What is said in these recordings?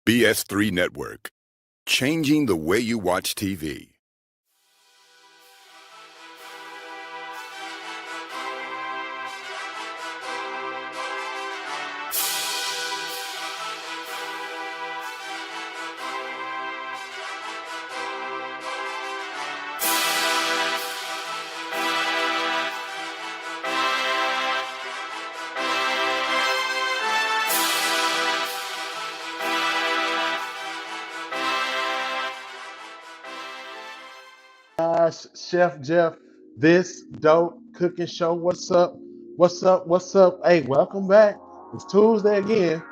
BS3 Network, changing the way you watch TV. Chef Jeff, this dope cooking show. What's up? What's up? What's up? Hey, welcome back. It's Tuesday again,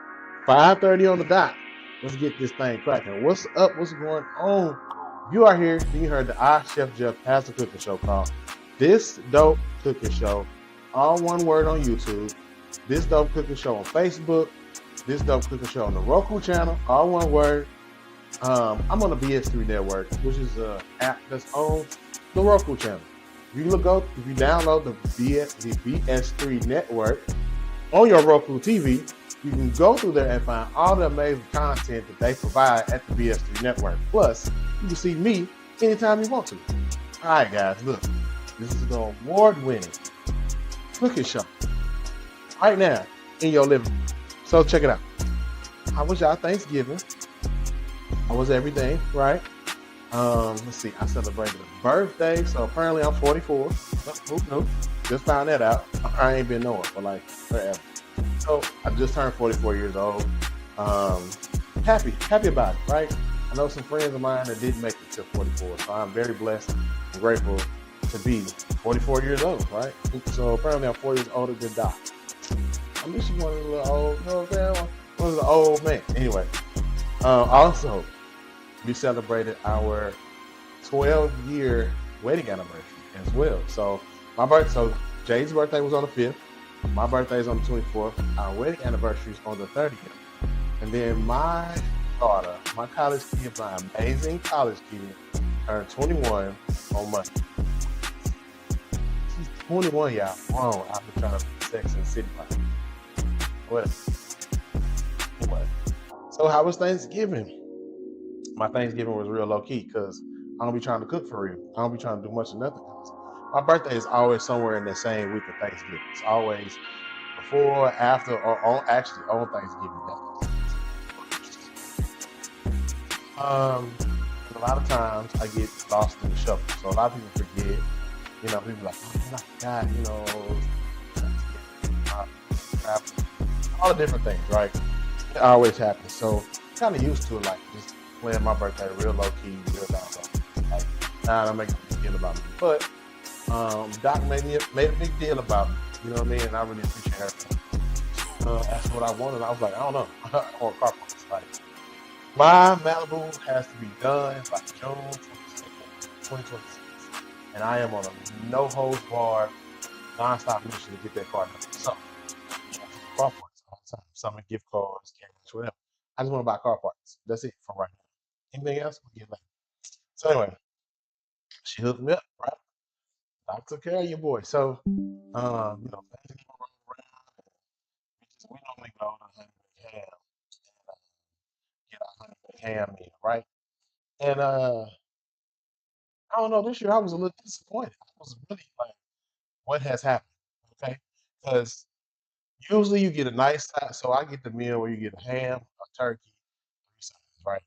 5:30 on the dot. Let's get this thing cracking. What's up? What's going on? You are here. You heard the Chef Jeff has a cooking show called This Dope Cooking Show. All one word on YouTube. This Dope Cooking Show on Facebook. This Dope Cooking Show on the Roku channel. All one word. I'm on the BS3 network, which is an app that's on the Roku channel. If you download the BS3 network on your Roku TV, you can go through there and find all the amazing content that they provide at the BS3 network. Plus, you can see me anytime you want to. All right, guys, look, this is the award-winning cooking show right now in your living room. So check it out. How was y'all Thanksgiving? How was everything, right? Let's see, I celebrated a birthday, so apparently I'm 44. Who knew? Just found that out. I ain't been knowing for like forever. So I just turned 44 years old. Happy about it, right? I know some friends of mine that didn't make it to 44, so I'm very blessed and grateful to be 44 years old, right? So apparently I'm 4 years older than Doc. I wish you wanted a little old, you know what I'm saying? One of the old man. Anyway, also, we celebrated our 12-year wedding anniversary as well. So Jay's birthday was on the 5th. My birthday is on the 24th. Our wedding anniversary is on the 30th. And then my daughter, my college kid, my amazing college kid, turned 21 on Monday. She's 21, y'all. Wrong. I've been trying to be Sex and City life. What? Anyway. So how was Thanksgiving? My Thanksgiving was real low key because I don't be trying to cook for real. I don't be trying to do much of nothing else. My birthday is always somewhere in the same week of Thanksgiving. It's always before, after, or on Thanksgiving. A lot of times I get lost in the shuffle. So a lot of people forget. You know, people like, oh my God, you know, all the different things, right? It always happens. So kind of used to it, like just playing my birthday real low key, real down low. Like, nah, don't make a big deal about me. But Doc made a big deal about me. You know what I mean? And I really appreciate her. That's what I wanted. I was like, I don't know. I want car parts. Like, my Malibu has to be done by June 2026. And I am on a no holds barred, non-stop mission to get that car done. So, car parts all the time. Some gift cards, cash, whatever. I just want to buy car parts. That's it for right now. Anything else, we'll get later. So anyway, she hooked me up, right? I took care of your boy. So, you know, things roll around. We normally go to Honey Ham and get our Honey Ham in, right? And I don't know, this year I was a little disappointed. I was really like, what has happened? Okay, because usually you get a nice size. So I get the meal where you get a ham, a turkey, three sides, right?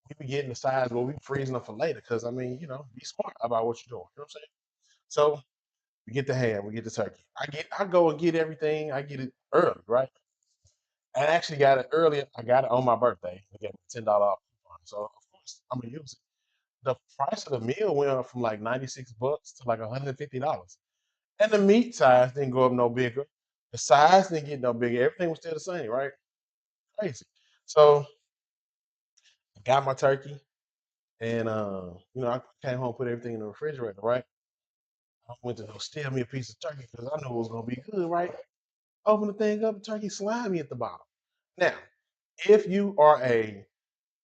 We be getting the sides, but we freezing them for later. Because I mean, you know, be smart about what you're doing. You know what I'm saying? So we get the ham, we get the turkey. I go and get everything. I get it early, right? I actually got it early. I got it on my birthday. They gave me a $10 off coupon. So of course I'm gonna use it. The price of the meal went up from like $96 to like $150. And the meat size didn't go up no bigger. The size didn't get no bigger. Everything was still the same, right? Crazy. So I got my turkey and you know, I came home, put everything in the refrigerator, right? I went to go steal me a piece of turkey because I knew it was gonna be good, right? Open the thing up, turkey slimy at the bottom. Now, if you are a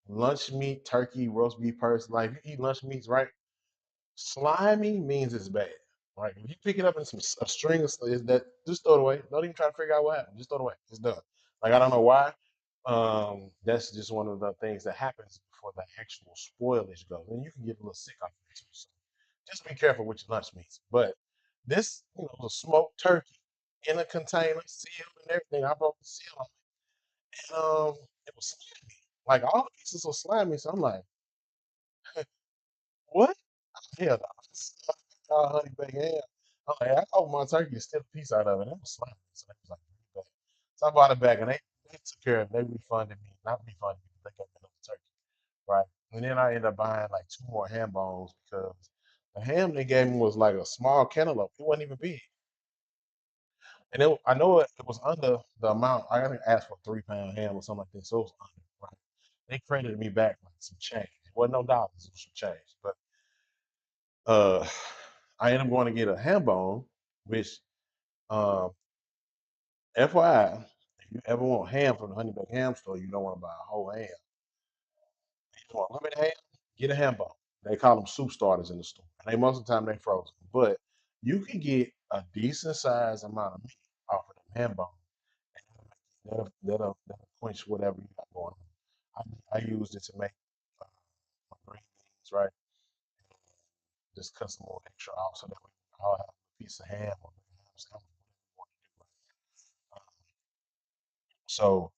lunch meat, turkey, roast beef person, like if you eat lunch meats, right? Slimy means it's bad. Right? If you pick it up in a string of that, just throw it away. Don't even try to figure out what happened. Just throw it away. It's done. Like I don't know why. That's just one of the things that happens before the actual spoilage goes. And you can get a little sick off it too. So just be careful with your lunch meats. But this, was a smoked turkey in a container, sealed and everything. I broke the seal on it. And it was slimy. Like all the pieces were slimy. So I'm like, what? Hell no. Honey baked ham. I'm like, I hope my turkey is still a piece out of it. It was slimy. So they was like, really bad. So I bought it back and they took care of it. They refunded me. Not refunded me, but they gave me another turkey. Right. And then I ended up buying like two more ham bones because the ham they gave me was like a small cantaloupe. It wasn't even big. And I know it was under the amount. I think I asked for 3 pound ham or something like that. So it was under, right? They credited me back like some change. It wasn't no dollars, it was some change. But uh I ended up going to get a ham bone, which um FYI, if you ever want ham from the honey baked ham store, you don't want to buy a whole ham. You want lemon ham, get a ham bone. They call them soup starters in the store. And they most of the time they frozen. But you can get a decent sized amount of meat off of the ham bone. And that'll quench whatever you got going on. I used it to make uh, my green beans, right? Just cut some more extra off so that we all have a piece of ham or ham sandwich, whatever you want to do, right? So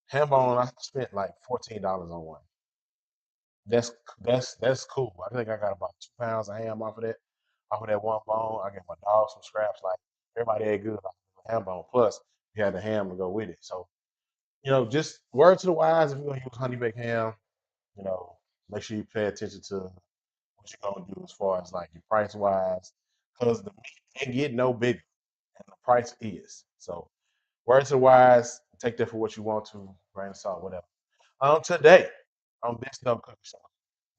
ham bone, I spent like $14 on one. That's cool. I think I got about 2 pounds of ham off of that one bone. I get my dog some scraps. Like everybody ate good off the ham bone. Plus, you had the ham to go with it. So, just word to the wise, if you're gonna use honey baked ham, you know, make sure you pay attention to what you're gonna do as far as like your price wise, because the meat ain't get no bigger, and the price is. So, word to the wise, take that for what you want to, grain of salt, whatever. Today on this no cooking show,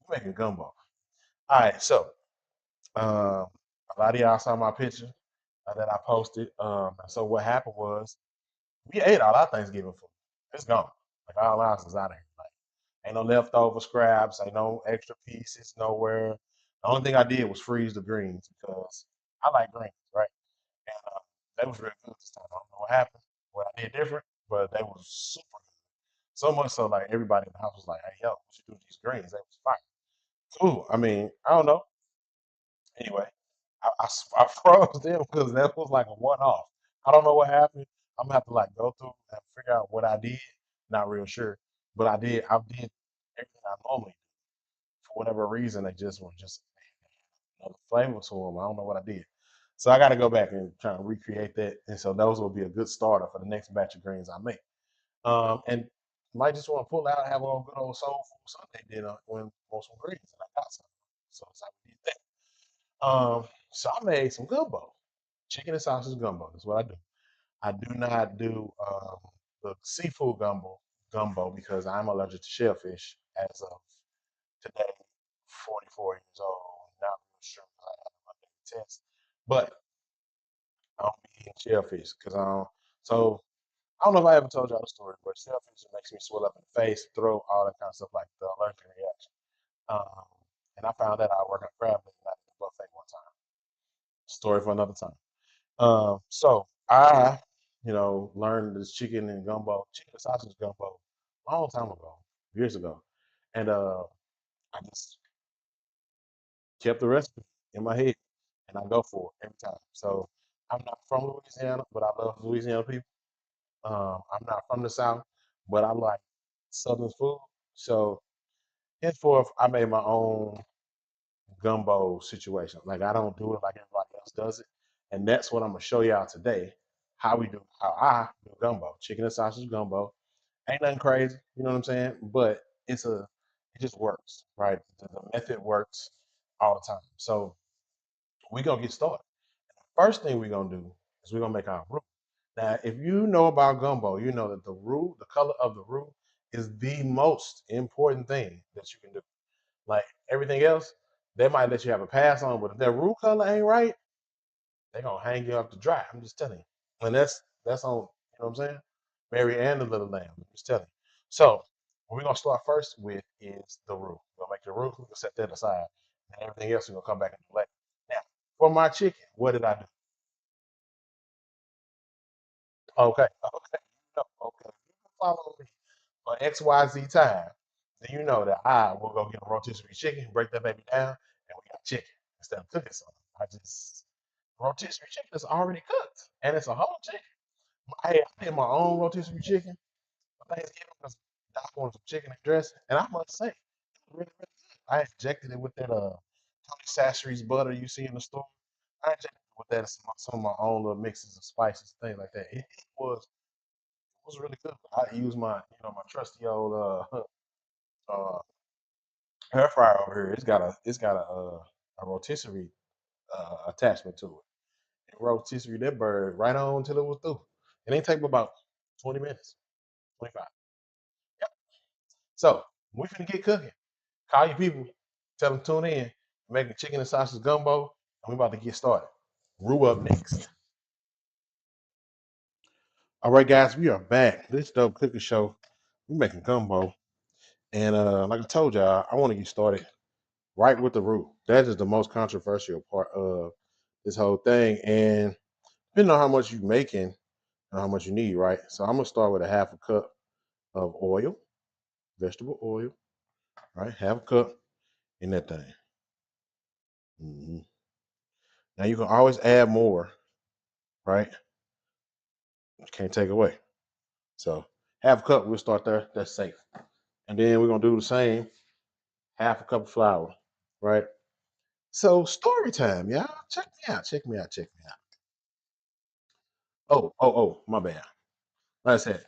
we're making gumbo. All right, so um, a lot of y'all saw my picture that I posted. So what happened was we ate all our Thanksgiving food. It's gone. Like all ours is out of here. Like ain't no leftover scraps. Ain't no extra pieces nowhere. The only thing I did was freeze the greens because I like greens, right? And they was really good this time. I don't know what happened, what I did different, but they was super good. So much so, like everybody in the house was like, "Hey, yo, what you do with these greens? They was fire." Cool. I mean, I don't know. Anyway, I froze them because that was like a one-off. I don't know what happened. I'm gonna have to like go through and figure out what I did. Not real sure, but I did everything I normally do. For whatever reason, they just were just another flavor to them. I don't know what I did. So I got to go back and try and recreate that. And so those will be a good starter for the next batch of greens I make. And might just want to pull out, have a good old soul food Sunday dinner when want some greens, and I got some. So it's how we did that. So I made some gumbo, chicken and sausage gumbo. That's what I do. I do not do the seafood gumbo because I'm allergic to shellfish as of today, 44 years old. Not real sure because I had my daily test, but I don't be eating shellfish because I don't. So I don't know if I ever told y'all the story, but shellfish makes me swell up in the face, throat, all that kind of stuff, like the allergic reaction. Um, and I found that out working at crab leg at the buffet one time. Story for another time. So I, learned this chicken and sausage gumbo, a long time ago, years ago, and I just kept the recipe in my head, and I go for it every time. So I'm not from Louisiana, but I love Louisiana people. I'm not from the South, but I like Southern food. So henceforth, I made my own gumbo situation. Like I don't do it like everybody else does it. And that's what I'm gonna show y'all today. How I do gumbo. Chicken and sausage gumbo. Ain't nothing crazy, you know what I'm saying? But it just works, right? The method works all the time. So we gonna get started. First thing we're gonna do is we're gonna make our roux. Now, if you know about gumbo, you know that the roux, the color of the roux, is the most important thing that you can do. Like everything else, they might let you have a pass on, but if that roux color ain't right, they're gonna hang you up to dry. I'm just telling you. And that's on, you know what I'm saying? Mary and the little lamb. I'm just telling you. So what we're gonna start first with is the roux. We're gonna make the roux, we're gonna set that aside. And everything else we're gonna come back and do later. Now, for my chicken, what did I do? Okay, okay, no, okay. You can follow me. on XYZ time, then you know that I will go get a rotisserie chicken, break that baby down, and we got chicken instead of cooking something. I just rotisserie chicken is already cooked, and it's a whole chicken. I did my own rotisserie chicken for Thanksgiving because Doc wanted some chicken and dressing, and I must say, it was really, really good. I injected it with that Tony Chachere's butter you see in the store. I injected it with that and some of my own little mixes of spices, things like that. It was really good. I use my my trusty old uh air fryer over here. It's got a rotisserie attachment to it. It rotisserie that bird right on until it was through. It ain't take but about 20 minutes, 25. Yep. So we finna get cooking. Call your people, tell them tune in. We're making chicken and sausage gumbo, and we about to get started. Rue up next. All right, guys, we are back. This dope cooking show. We're making gumbo, and like I told y'all, I want to get started right with the roux. That is the most controversial part of this whole thing. And depending on how much you're making and how much you need, right? So I'm gonna start with a half a cup of oil, vegetable oil, right? Half a cup in that thing. hmm Now you can always add more, right? You can't take away. So half a cup, we'll start there. That's safe. And then we're gonna do the same, half a cup of flour, right? So story time, y'all. Check me out. Check me out. Check me out. Oh, my bad. Like I said,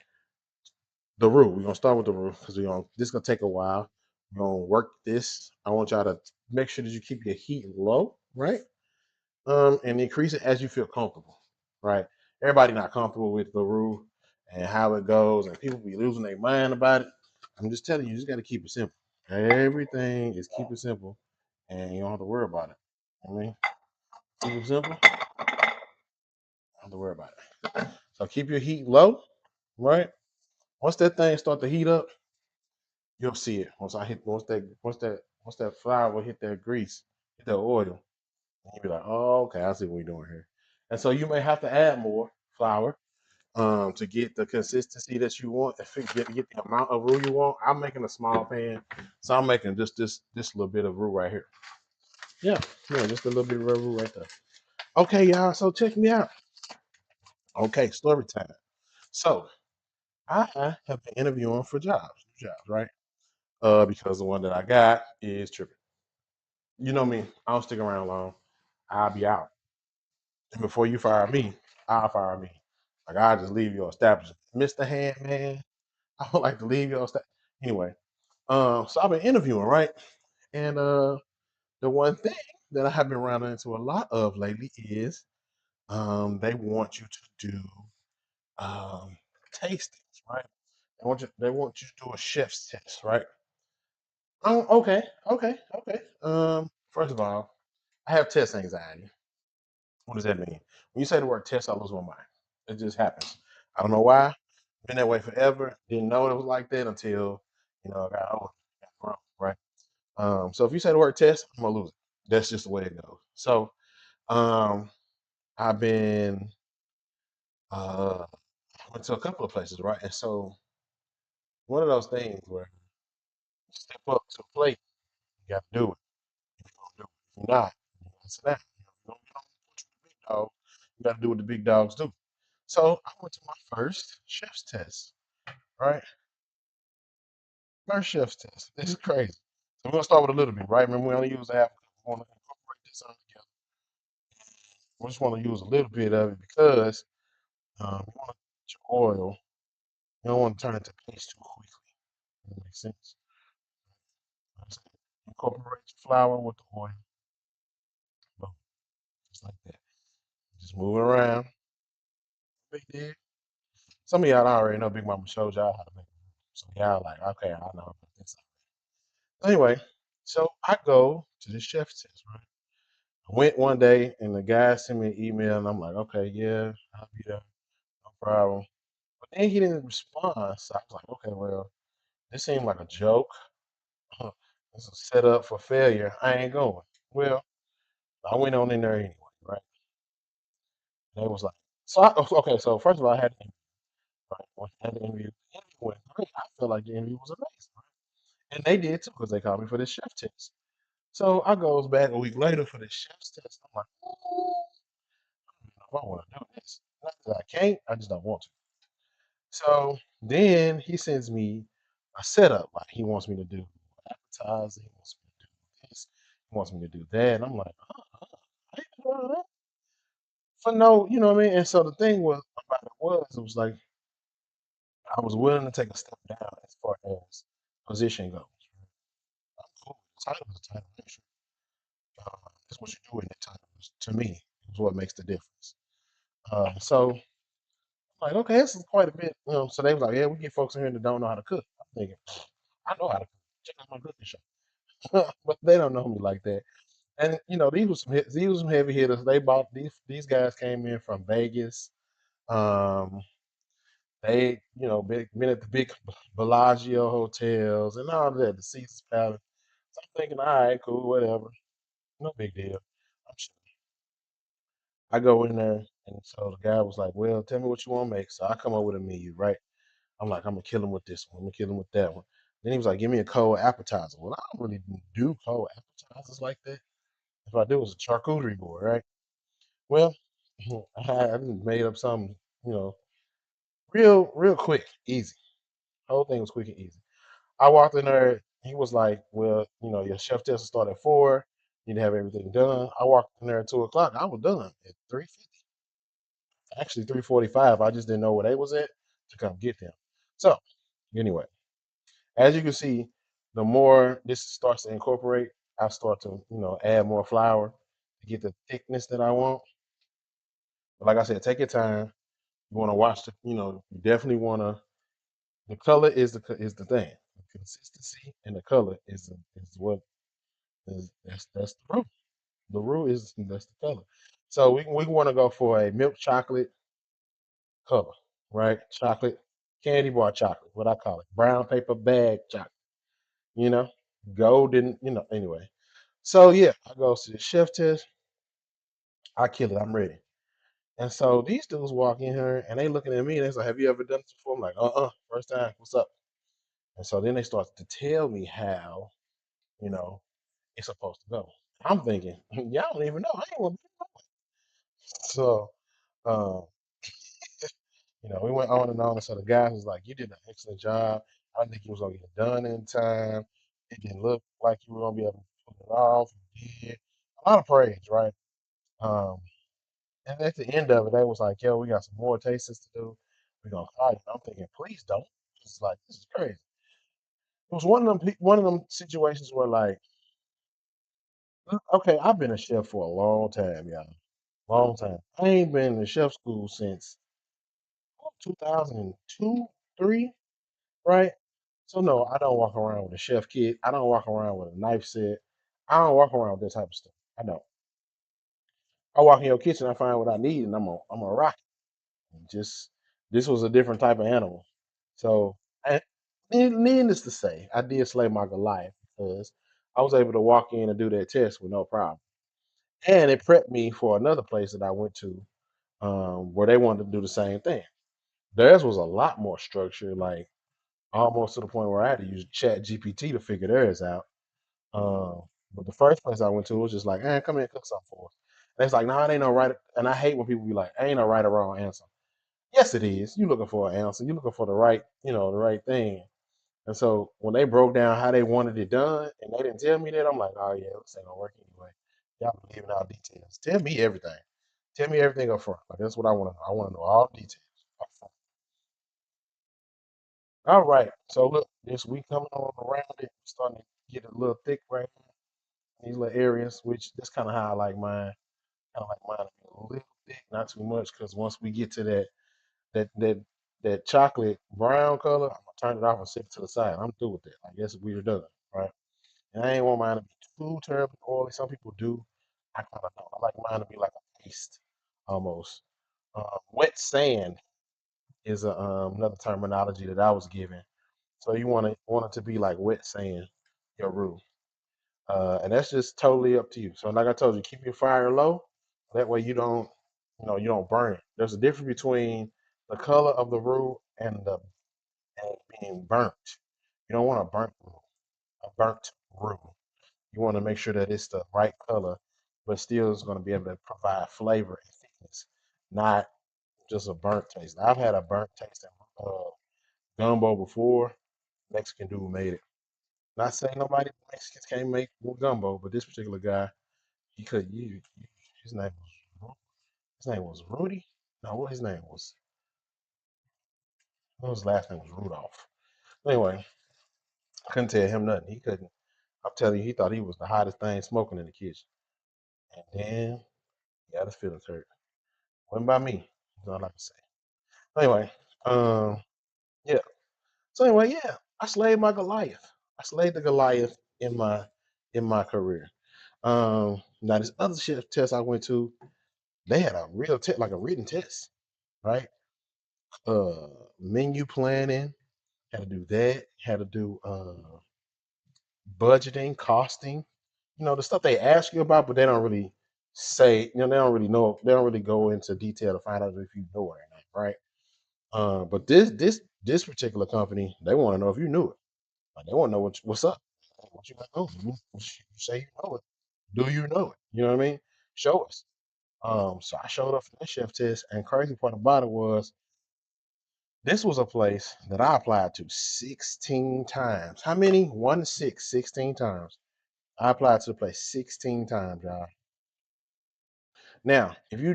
the roux. We're gonna start with the roux because this is gonna take a while. We're gonna work this. I want y'all to make sure that you keep your heat low, right? And increase it as you feel comfortable, right? Everybody not comfortable with the roux and how it goes, and people be losing their mind about it. I'm just telling you just got to keep it simple. Everything is keep it simple, and you don't have to worry about it. I mean, keep it simple, you don't have to worry about it. So keep your heat low, right? Once that thing start to heat up, you'll see it. Once that flour will hit that grease, hit that oil, and you'll be like, oh, okay, I see what we're doing here. And so you may have to add more flour to get the consistency that you want, if get the amount of roux you want. I'm making a small pan, so I'm making just this little bit of roux right here. Yeah, yeah, just a little bit of roux right there. Okay, y'all. So check me out. Okay, story time. So I have been interviewing for jobs, right? Because the one that I got is tripping. You know me, I don't stick around long. I'll be out. And before you fire me, I'll fire me. Like I'll just leave your establishment. Mr. Handman, I would like to leave your establishment. Anyway, so I've been interviewing, right? And the one thing that I have been running into a lot of lately is they want you to do um, tastings, right? They want you to do a chef's test, right? Oh, okay. First of all, I have test anxiety. What does that mean? When you say the word test, I lose my mind. It just happens. I don't know why. Been that way forever. Didn't know it was like that until I got older, got grown, right? So if you say the word test, I'm gonna lose it. That's just the way it goes. So um, I've been went to a couple of places, right? And so one of those things where you step up to a plate, you got to do it. If you're gonna do it, if you're not, you gotta sit down. You know, if you don't put you the big dog, you got to do what the big dogs do. So I went to my first chef's test, right? First chef's test. This is crazy. So we're gonna start with a little bit, right? Remember, we only use half. We want to incorporate this all together. We just want to use a little bit of it because you want to get your oil. You don't want to turn it to paste too quickly. That makes sense. So incorporate your flour with the oil. Boom. Just like that. Just move it around. Big deal. Some of y'all already know Big Mama showed y'all how to make it. So y'all like, okay, I know about this. Anyway, so I go to the chef's test, right? I went one day and the guy sent me an email and I'm like, okay, yeah, I'll be there, no problem. But then he didn't respond. So I was like, okay, well, this seemed like a joke. This is set up for failure. I ain't going. Well, I went on in there anyway, right? And they was like, so okay, so first of all, I had to interview, right? I had to interview. The interview went great. I felt like the interview was amazing, right? And they did too because they called me for the chef test. So I goes back a week later for the chef's test. I'm like, I don't know if I want to do this. Not that I can't, I just don't want to. So then he sends me a setup. Like he wants me to do advertising, he wants me to do this, he wants me to do that. And I'm like, I ain't doing all that for no, you know what I mean? And so the thing was about it was like I was willing to take a step down as far as position goes. I'm cool. The title is a title. Actually. That's what you do in that title. To me, is what makes the difference. So I'm like, okay, this is quite a bit. You know, so they was like, yeah, we get folks in here that don't know how to cook. I'm thinking, I know how to cook. Check out my cooking show. But they don't know me like that. And you know, these were some heavy hitters. They bought these guys came in from Vegas. Um, they been at the big Bellagio hotels and all that, the Caesar's Palace. So I'm thinking, all right, cool, whatever, no big deal. I'm sure. I go in there, and so the guy was like, "Well, tell me what you want to make." So I come up with a menu, right? I'm like, "I'm gonna kill him with this one. I'm gonna kill him with that one." Then he was like, "Give me a cold appetizer." Well, I don't really do cold appetizers like that. If I do, it's a charcuterie board, right? Well, I just made up something, you know, real quick, easy. The whole thing was quick and easy. I walked in there. He was like, "Well, your chef test will start at 4. You need to have everything done." I walked in there at 2 o'clock. I was done at 3:50. Actually, 3:45. I just didn't know where they was at to come get them. So, anyway, as you can see, the more this starts to incorporate, I start to add more flour to get the thickness that I want. But like I said, take your time. You want to watch you definitely want to. The color is the thing. The consistency and the color is what that's the roux. The roux is that's the color. So we want to go for a milk chocolate color, right? Chocolate, candy bar chocolate, what I call it, brown paper bag chocolate. You know, golden. Anyway. So yeah, I go to the chef test. I kill it. I'm ready. And so these dudes walk in here and they looking at me and they say, "Have you ever done this before?" I'm like, first time. What's up? And so then they start to tell me how you know it's supposed to go. I'm thinking, y'all don't even know. I ain't want to. So, um, we went on and on. And so the guy was like, "You did an excellent job. I didn't think you was gonna get it done in time. It didn't look like you were gonna be able to pull it off. You did." A lot of praise, right? Um, and at the end of it, they was like, "Yo, we got some more tastings to do. We're gonna call you." I'm thinking, please don't. It's like this is crazy. It was one of them situations where like, okay, I've been a chef for a long time, y'all. Long time. I ain't been in chef school since 2002, 3, right? So no, I don't walk around with a chef kit. I don't walk around with a knife set. I don't walk around with that type of stuff. I don't. I walk in your kitchen, I find what I need, and I'm a rock. It. Just this was a different type of animal. So, I, needless to say, I did slay my Goliath because I was able to walk in and do that test with no problem, and it prepped me for another place that I went to, where they wanted to do the same thing. Theirs was a lot more structured, like almost to the point where I had to use Chat GPT to figure theirs out. Um, but the first place I went to was just like, come in and cook something for us. And it's like, no, it ain't no right. And I hate when people be like, ain't no right or wrong answer. Yes, it is. You looking for an answer. You looking for the right, the right thing. And so when they broke down how they wanted it done, and they didn't tell me that, I'm like, oh yeah, this ain't gonna work anyway. Y'all be leaving out details. Tell me everything. Tell me everything up front. Like that's what I want to know. I want to know all details up front. All right. So look, this week coming on around it, starting to get a little thick right now. These little areas, which that's kind of how I like mine. Kind of like mine to be a little thick, not too much, because once we get to that that that chocolate brown color, I'm gonna turn it off and sit it to the side. I'm through with that. I guess we're done, right? And I ain't want mine to be too terribly oily. Some people do. I kind of don't. I like mine to be like a paste almost. Wet sand is another terminology that I was given. So you want it to be like wet sand, your roux. And that's just totally up to you. So like I told you, keep your fire low. That way you don't burn it. There's a difference between the color of the roux and being burnt. You don't want a burnt roux. You want to make sure that it's the right color, but still is going to be able to provide flavor and thickness, not just a burnt taste. I've had a burnt taste in gumbo before. Mexican dude made it. Not saying nobody Mexicans can't make gumbo, but this particular guy, he could. His name his name was Rudy. No, what his name was? What his last name was Rudolph. Anyway, I couldn't tell him nothing. He couldn't. I'm telling you, he thought he was the hottest thing smoking in the kitchen. And then he got his feelings hurt. Wasn't by me. That's all I can say. Anyway, um, yeah. So anyway, yeah, I slayed my Goliath. I slayed the Goliath in my career. Now this other chef test I went to, they had a real test, like a written test, right? Uh, Menu planning, had to do that. Had to do budgeting, costing. You know, the stuff they ask you about, but they don't really say. You know, they don't really know. They don't really go into detail to find out if you know it or not, right? But this particular company, they want to know if you knew it. Like, they want to know what's up. What you got going? You say you know it. Do you know it? You know what I mean? Show us. So I showed up for the chef test, and crazy part about it was this was a place that I applied to 16 times. How many? 1 6, 16 times. I applied to the place 16 times, y'all. Now, if you,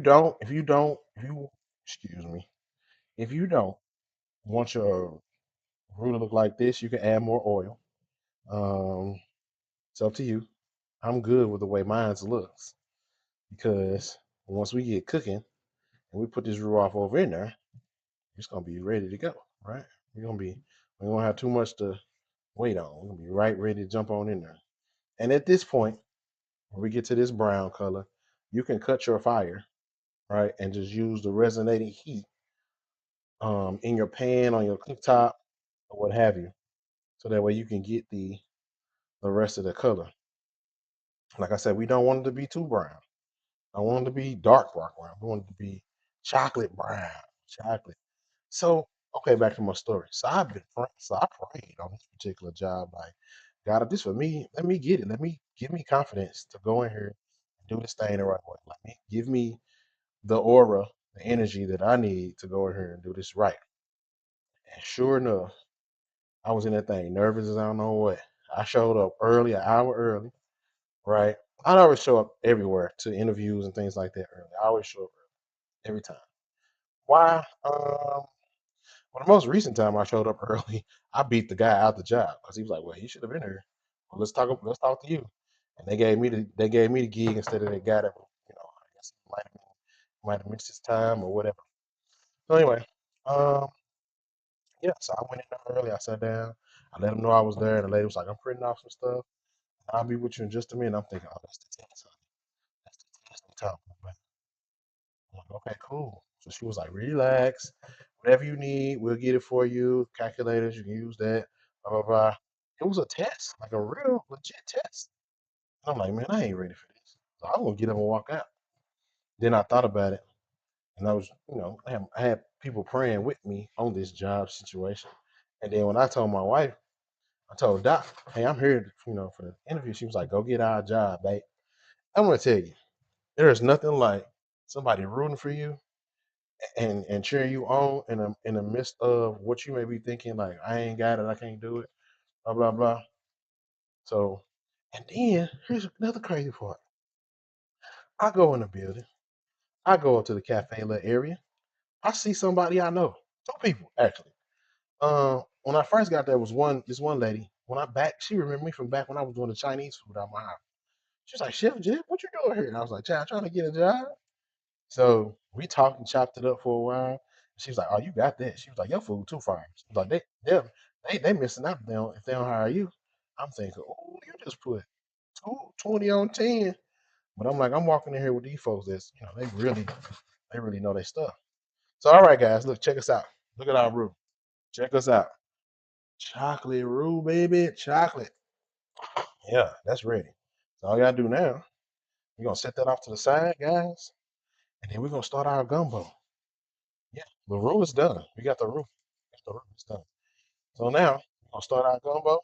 excuse me, if you don't want your roux to look like this, you can add more oil. Um, it's up to you. I'm good with the way mine looks because once we get cooking and we put this roux off over in there, it's gonna be ready to go, right? We're gonna be we don't have too much to wait on. We're gonna be right ready to jump on in there. And at this point, when we get to this brown color, you can cut your fire, right, and just use the resonating heat in your pan on your cooktop or what have you, so that way you can get the rest of the color. Like I said, we don't want it to be too brown. I want it to be dark brown. We want it to be chocolate brown, chocolate. So, okay, back to my story. So I prayed on this particular job, like, God, if this for me, let me get it. Let me give me confidence to go in here and do this thing the right way. Let me give me the aura, the energy that I need to go in here and do this right. And sure enough, I was in that thing nervous as I don't know what. I showed up early, an hour early, right? I always show up everywhere to interviews and things like that early. I always show up early, every time. Why? Well, the most recent time I showed up early, I beat the guy out the job because he was like, "Well, you should have been here. Well, let's talk to you." And they gave me the gig instead of the guy that I guess he might have missed his time or whatever. So anyway, um, yeah. So I went in there early. I sat down. I let him know I was there. And the lady was like, "I'm printing off some stuff. I'll be with you in just a minute." I'm thinking, "Oh, that's the test, honey. That's the test they talking about." I'm like, "Okay, cool." So she was like, "Relax. Whatever you need, we'll get it for you. Calculators, you can use that. Blah blah blah." It was a test, like a real legit test. I'm like, "Man, I ain't ready for this." So I'm gonna get up and walk out. Then I thought about it, and I was, I had people praying with me on this job situation. And then when I told my wife, I told Doc, "Hey, I'm here, for the interview." She was like, "Go get our job, babe." I'm gonna tell you, there is nothing like somebody rooting for you and cheering you on in the midst of what you may be thinking, like, "I ain't got it, I can't do it, blah blah blah." So, and then here's another crazy part. I go in the building, I go up to the cafe little area, I see somebody I know, two people actually. When I first got there, was this one lady. When I back, she remembered me from back when I was doing the Chinese food out my house. She was like, "Chef Jim, what you doing here?" And I was like, "Child, trying to get a job." So we talked and chopped it up for a while. She was like, "Oh, you got that?" She was like, "Your food too far." She was like, they missing out if they don't hire you." I'm thinking, "Oh, you just put 20 on 10." But I'm like, I'm walking in here with these folks that's, they really know their stuff. So all right, guys, look, check us out. Look at our roux. Check us out. Chocolate roux, baby. Chocolate. Yeah, that's ready. So all you gotta do now, we're gonna set that off to the side, guys. And then we're gonna start our gumbo. Yeah, the roux is done. We got the roux. Got the roux. It's done. So now we're gonna start our gumbo.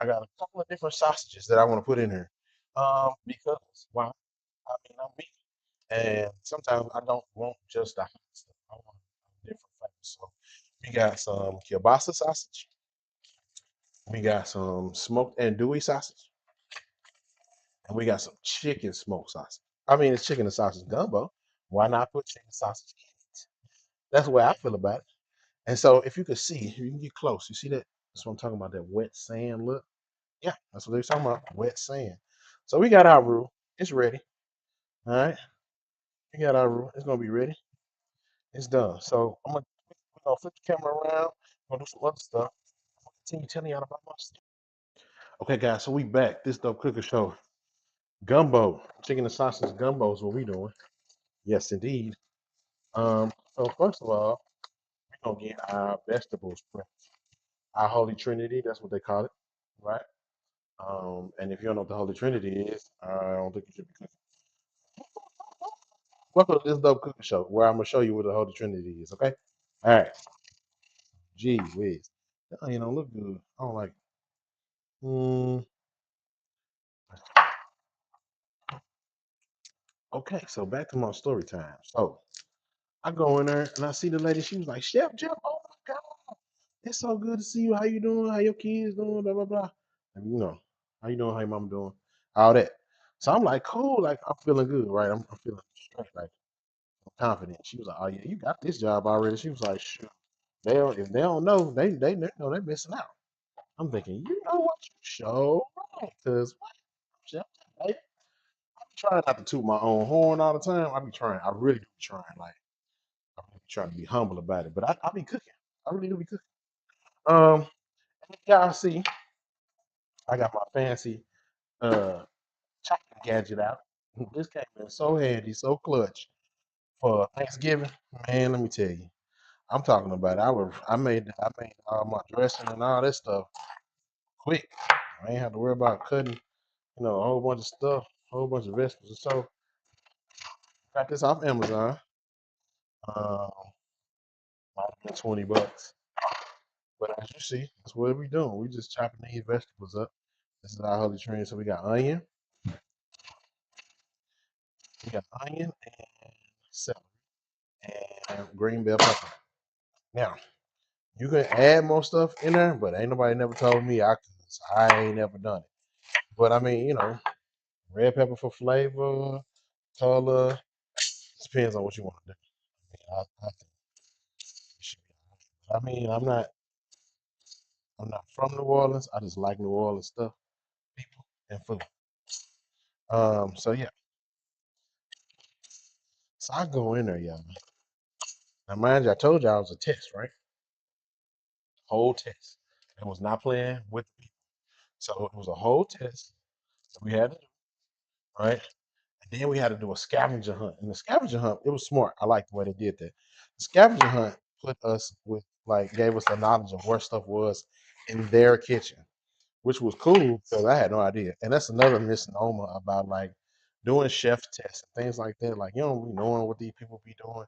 I got a couple of different sausages that I want to put in here. Because why? I mean, I'm vegan, and sometimes I don't want just the hot stuff. I want different flavors. So we got some kielbasa sausage. We got some smoked andouille sausage, and we got some chicken smoked sausage. I mean, it's chicken and sausage gumbo. Why not put chicken sausage in it? That's the way I feel about it. And so, if you could see, if you can get close, you see that? That's what I'm talking about. That wet sand look. Yeah, that's what they're talking about. Wet sand. So we got our roux. It's ready. All right. We got our roux. It's gonna be ready. It's done. So we're gonna flip the camera around. We're gonna do some other stuff. I'm gonna continue telling y'all about my stuff. Okay, guys. So we back. This dope cooker show. Gumbo, chicken and sausage gumbo is what we doing. Yes, indeed. So first of all, we're gonna get our vegetables prepped. Our Holy Trinity, that's what they call it, right? And if you don't know what the Holy Trinity is, I don't think you should be cooking. Welcome to this dope cooking show where I'm gonna show you what the Holy Trinity is, okay? All right. Gee whiz. That onion don't look good. I don't like it. Mm, okay, so back to my story time. So I go in there and I see the lady, she was like, Chef Jeff, oh my God. It's so good to see you. How you doing? How your kids doing? Blah blah blah. And how you doing? How your mom doing? All that. So I'm like, cool. Like I'm feeling good, right? I'm feeling straight, like I'm confident. She was like, oh yeah, you got this job already. She was like, shoot, if they don't know, they know they're missing out. I'm thinking, you know what? You show right, cause what? Shit, I be trying not to toot my own horn all the time. I be trying. I really do be trying. Like I really be trying to be humble about it. But I be cooking. I really do be cooking. Um, y'all see, I got my fancy chocolate gadget out. This came in so handy, so clutch for Thanksgiving. Man, let me tell you, I'm talking about it. I made all my dressing and all that stuff quick. I ain't have to worry about cutting, a whole bunch of stuff, a whole bunch of vegetables. So got this off Amazon. Um, might have been $20, but as you see, that's what we doing. We just chopping these vegetables up. This is our holy trinity. So we got onion and celery and green bell pepper. Now you can add more stuff in there, but ain't nobody never told me I ain't never done it. But I mean, red pepper for flavor, color. Depends on what you want to do. I think it should be. I mean, I'm not from New Orleans. I just like New Orleans stuff, people, and food. So yeah. So I go in there, y'all. Now mind you, I told y'all it was a test, right? Whole test. I was not playing with the people. So it was a whole test that we had to do, right? And then we had to do a scavenger hunt. And the scavenger hunt, it was smart. I like the way they did that. The scavenger hunt put us with gave us the knowledge of where stuff was in their kitchen, which was cool because I had no idea. And that's another misnomer about doing chef tests and things like that. Like you don't be knowing what these people be doing.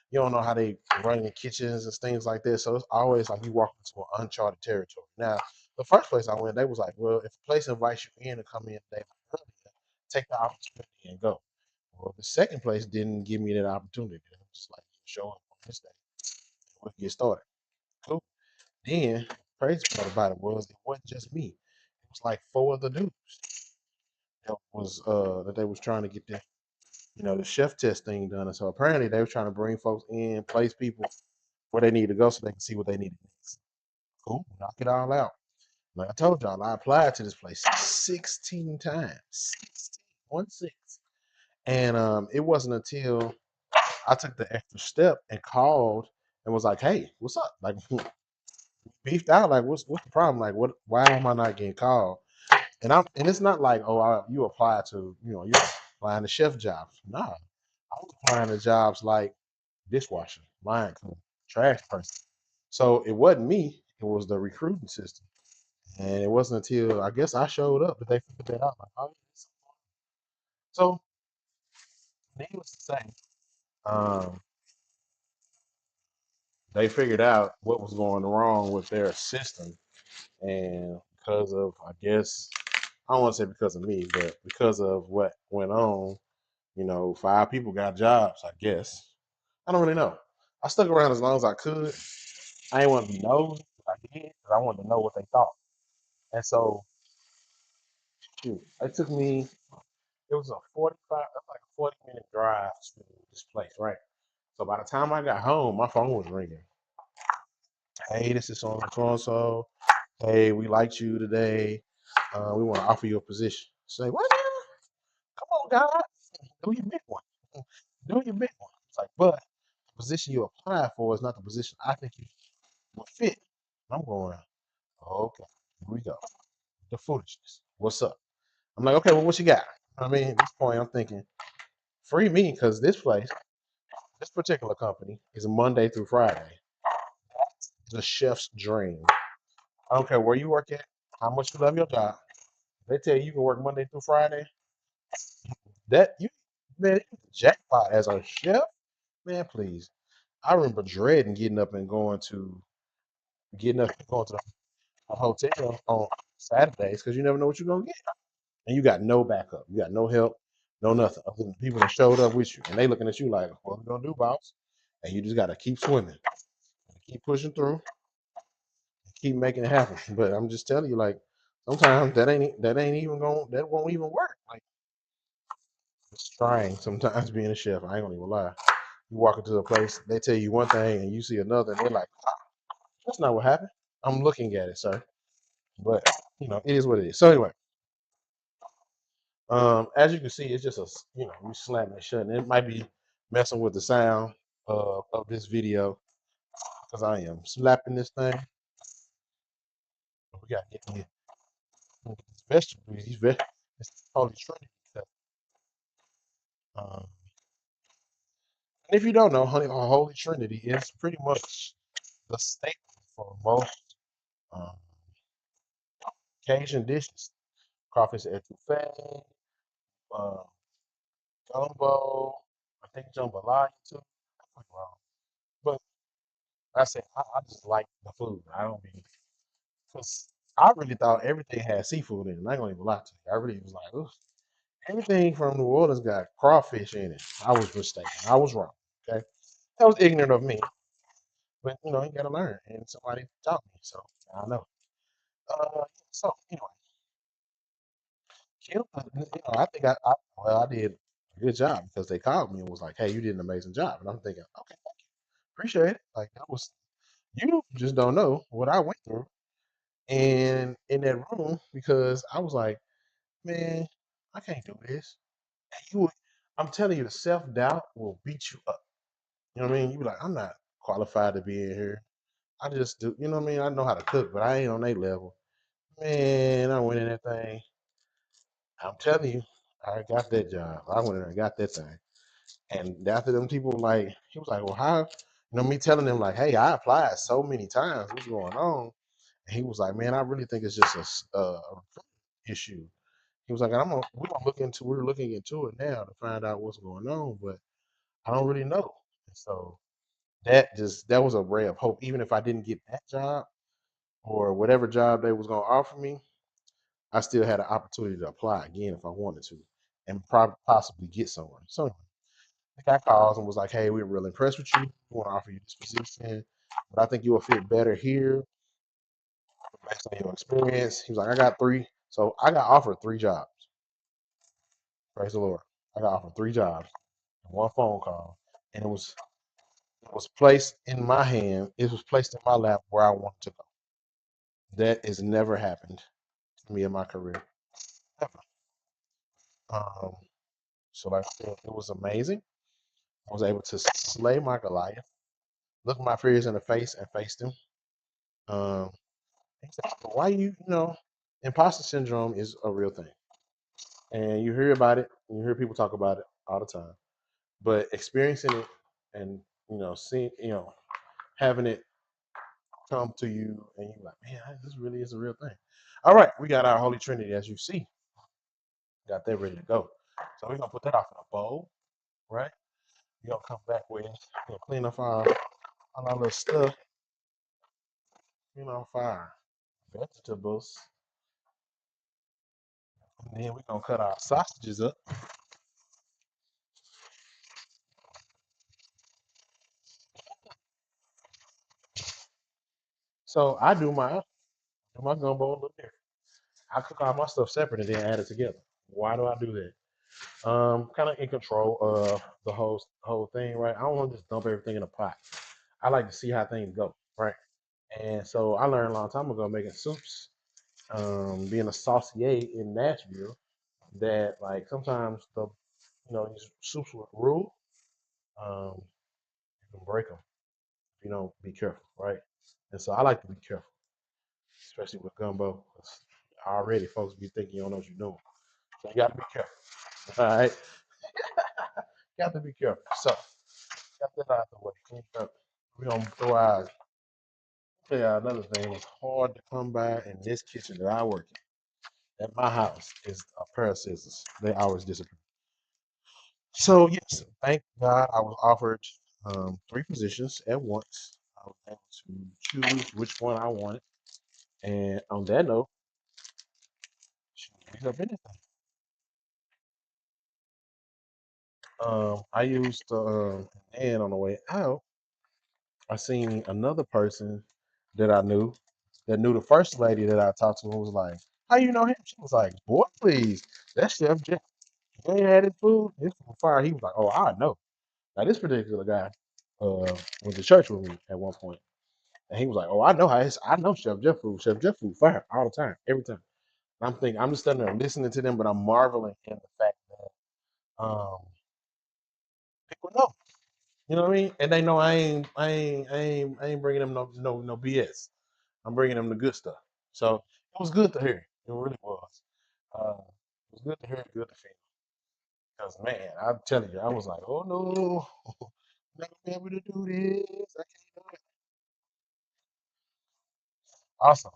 You don't know how they run in kitchens and things like that. So it's always like you walk into an uncharted territory. Now, the first place I went, they was like, well, if a place invites you in to come in a day earlier, take the opportunity and go. Well, the second place didn't give me that opportunity. It was just like, show up on this day. We can get started. Cool. Then, crazy part about it was it wasn't just me. It was like four other dudes that they was trying to get the chef test thing done. And so apparently they were trying to bring folks in, place people where they need to go so they can see what they need next. Cool, knock it all out. Like I told y'all, I applied to this place 16 times. 16, 1 6. And it wasn't until I took the extra step and called and was like, "Hey, what's up?" Like beefed out. Like, what's the problem? Like, what? Why am I not getting called? And it's not like, oh, you apply to, you're applying to chef jobs. Nah, I was applying to jobs like dishwasher, line cleaner, trash person. So it wasn't me. It was the recruiting system. And it wasn't until I guess I showed up that they figured that out. Like, oh, yes. So needless to say, um, they figured out what was going wrong with their system, and because of, I guess, I don't want to say because of me, but because of what went on, 5 people got jobs. I guess I don't really know. I stuck around as long as I could. I didn't want to be nosy, but I did because I wanted to know what they thought. And so, shoot, it took me. It was a 45, that's like a 40-minute drive to this place, right? So by the time I got home, my phone was ringing. Hey, this is so and so. Hey, we liked you today. We want to offer you a position. Say, what? Come on, God. Do your big one. Do your big one. It's like, but the position you applied for is not the position I think you would fit. I'm going, okay, here we go. The foolishness. What's up? I'm like, okay, well, what you got? I mean, at this point, I'm thinking, free me, because this place, this particular company, is Monday through Friday. It's a chef's dream. I don't care where you work at, how much you love your job. They tell you can work Monday through Friday. That you, man, you jackpot as a chef, man. Please, I remember dreading getting up and going to a hotel on Saturdays because you never know what you're gonna get, and you got no backup, you got no help, no nothing other than the people that showed up with you, and they looking at you like, "What we gonna do, boss?" And you just gotta keep swimming, keep pushing through, keep making it happen. But I'm just telling you, like, sometimes that won't even work. Like, it's trying sometimes being a chef. I ain't gonna even lie. You walk into a place, they tell you one thing and you see another, and they're like, that's not what happened. I'm looking at it, sir. But it is what it is. So anyway, as you can see, it's just you slamming it shut, and it might be messing with the sound of this video because I am slapping this thing. We got to get these vegetables. It's Holy Trinity. Um, and if you don't know, Holy Trinity is pretty much the staple for most um, Cajun dishes. Crawfish etouffee, uh, gumbo, I think jambalaya too. I could be wrong. But I say I just like the food. I don't be, because I really thought everything had seafood in it. I'm not gonna even lie to you. I really was like, oof. Everything from New Orleans got crawfish in it. I was mistaken. I was wrong. Okay. That was ignorant of me. But you gotta learn. And somebody taught me. So I know. So anyway, I think well, I did a good job because they called me and was like, "Hey, you did an amazing job." And I'm thinking, "Okay, appreciate it." Like, that was, you just don't know what I went through and in that room, because I was like, "Man, I can't do this." And I'm telling you, the self doubt will beat you up. You know what I mean? You be like, "I'm not qualified to be in here. I just do." You know what I mean? I know how to cook, but I ain't on their level. Man, I went in that thing. I'm telling you, I got that job. I went in there and got that thing. And after them people, like, he was like, "Well, how?" Me telling him, like, "Hey, I applied so many times. What's going on?" And he was like, "Man, I really think it's just a issue." He was like, we're looking into it now to find out what's going on, but I don't really know." And so that was a ray of hope. Even if I didn't get that job or whatever job they was gonna offer me, I still had an opportunity to apply again if I wanted to, and possibly get somewhere. So the guy calls and was like, "Hey, we're real impressed with you. We want to offer you this position, but I think you will fit better here based on your experience." He was like, "I got three." So I got offered 3 jobs. Praise the Lord. I got offered 3 jobs and one phone call. And it was placed in my hand. It was placed in my lap where I wanted to go. That has never happened to me in my career. Ever. Um, so like I said, it was amazing. I was able to slay my Goliath, look my fears in the face and face them. Um, He said, "Why imposter syndrome is a real thing, and you hear about it, and you hear people talk about it all the time. But experiencing it and seeing, having it come to you, and you're like, man, this really is a real thing." All right, we got our Holy Trinity, as you see, got that ready to go. So we're gonna put that off in a bowl, right? We're gonna come back with, clean up our all our little stuff, fire. Vegetables. And then we're gonna cut our sausages up. So I do my gumbo a little different. I cook all my stuff separate and then add it together. Why do I do that? Kind of in control of the whole thing, right? I don't want to just dump everything in a pot. I like to see how things go, right? And so I learned a long time ago making soups, being a saucier in Nashville, that like sometimes these soups with rule, um, you can break them if you don't be careful, right? And so I like to be careful, especially with gumbo. 'Cause already folks be thinking you don't know what you're doing, so you got to be careful. All right, you got to be careful. So got that out the way, cleaned up. We're gonna throw out. Tell you another thing. It's hard to come by in this kitchen that I work in. At my house is a pair of scissors. They always disappear. So yes, thank God I was offered three positions at once. I was able to choose which one I wanted. And on that note, shoot, pick up anything. I used and on the way out, I seen another person that I knew that knew the first lady that I talked to and was like, "How you know him?" She was like, "Boy, please, that's Chef Jeff. He ain't had his food. His food fire." He was like, "Oh, I know." Now this particular guy went to church with me at one point, and he was like, "Oh, I know I know Chef Jeff food. Chef Jeff food fire all the time, every time." And I'm thinking, I'm just standing there listening to them, but I'm marveling in the fact that people know. You know what I mean? And they know I ain't bringing them no BS. I'm bringing them the good stuff. So it was good to hear. It really was. It was good to hear, good to feel. Because man, I'm telling you, I was like, oh no, I'm not gonna be able to do this. I can't do it. Awesome.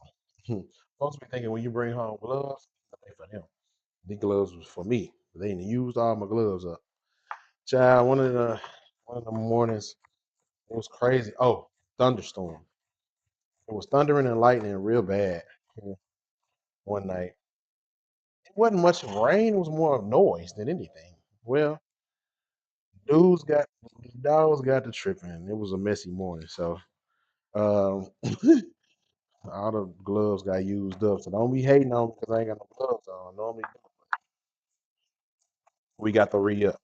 Folks be thinking when you bring home gloves, they for them. These gloves was for me. They didn't used all my gloves up. Child, one of the mornings, it was crazy. Oh, thunderstorm. It was thundering and lightning real bad here one night. It wasn't much rain, it was more of noise than anything. Well, dudes got dogs got to tripping. It was a messy morning. So um all the gloves got used up. So don't be hating on me because I ain't got no gloves on. Normally we got the re up.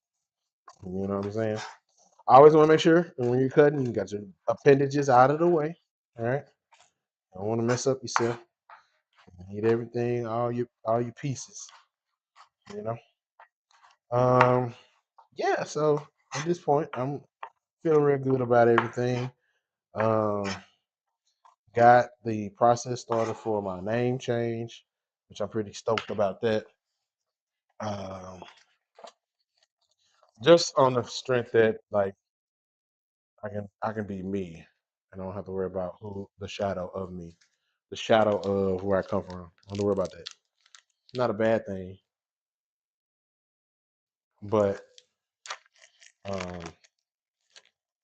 You know what I'm saying? I always want to make sure when you're cutting, you got your appendages out of the way. All right. Don't want to mess up yourself. You need everything, all your pieces. You know. Um. Yeah. So at this point, I'm feeling real good about everything. Um. Got the process started for my name change, which I'm pretty stoked about that. Um. Just on the strength that like I can be me, and I don't have to worry about who the shadow of me, the shadow of where I come from. I don't have to worry about that. Not a bad thing, but um,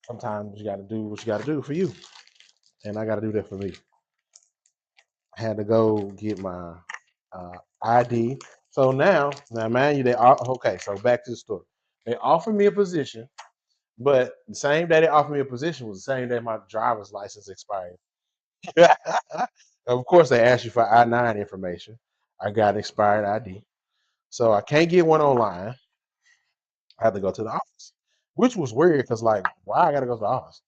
sometimes you got to do what you got to do for you, and I got to do that for me. I had to go get my ID. So now, mind you, okay. So back to the story. They offered me a position, but the same day they offered me a position was the same day my driver's license expired. Of course, they asked you for I-9 information. I got expired ID, so I can't get one online. I had to go to the office, which was weird because like, why I gotta go to the office?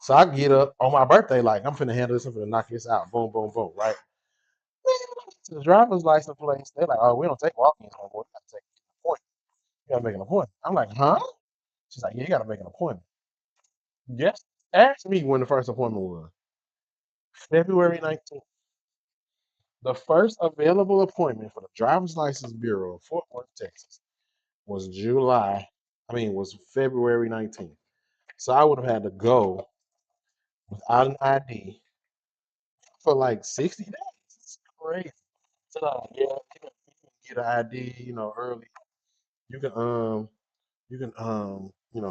So I get up on my birthday, like I'm finna handle this, I'm finna knock this out, boom, boom, boom, right? To the driver's license place, they're like, oh, we don't take walk-ins no more. You gotta take an appointment. You gotta make an appointment. I'm like, huh? She's like, yeah, you gotta make an appointment. Yes. Ask me when the first appointment was. February 19th. The first available appointment for the driver's license bureau of Fort Worth, Texas was was February 19th. So I would have had to go without an ID for like 60 days. It's crazy. So yeah, you can get an ID, early. You can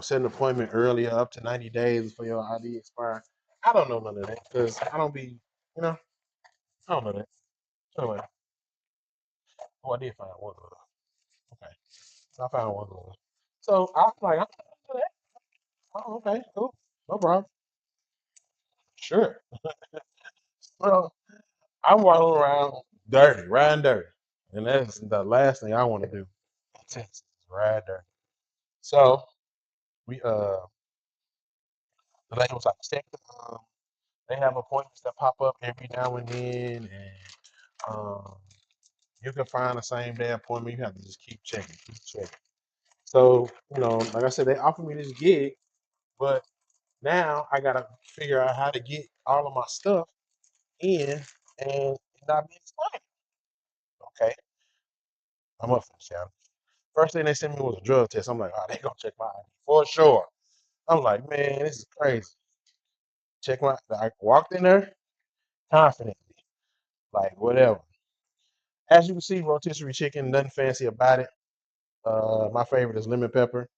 set an appointment earlier, up to 90 days before your ID expire. I don't know none of that because I don't be, you know, I don't know that. Anyway, oh, I did find one glove. Okay, so I found one glove. So I was like, I don't know that. Oh, okay, cool, no problem. Sure. Well, I'm walking around dirty, riding dirty, and that's the last thing I want to do in Texas, is ride dirty. So we the lady was like, check they have appointments that pop up every now and then, and um, you can find the same day appointment. You have to just keep checking, keep checking. So, like I said, they offered me this gig, but now I gotta figure out how to get all of my stuff in and not be expired. Okay, I'm up for the challenge. First thing they sent me was a drug test. I'm like, oh, they gonna check my ID for sure. I'm like, man, this is crazy. I walked in there confidently, like whatever. As you can see, rotisserie chicken, nothing fancy about it. My favorite is lemon pepper.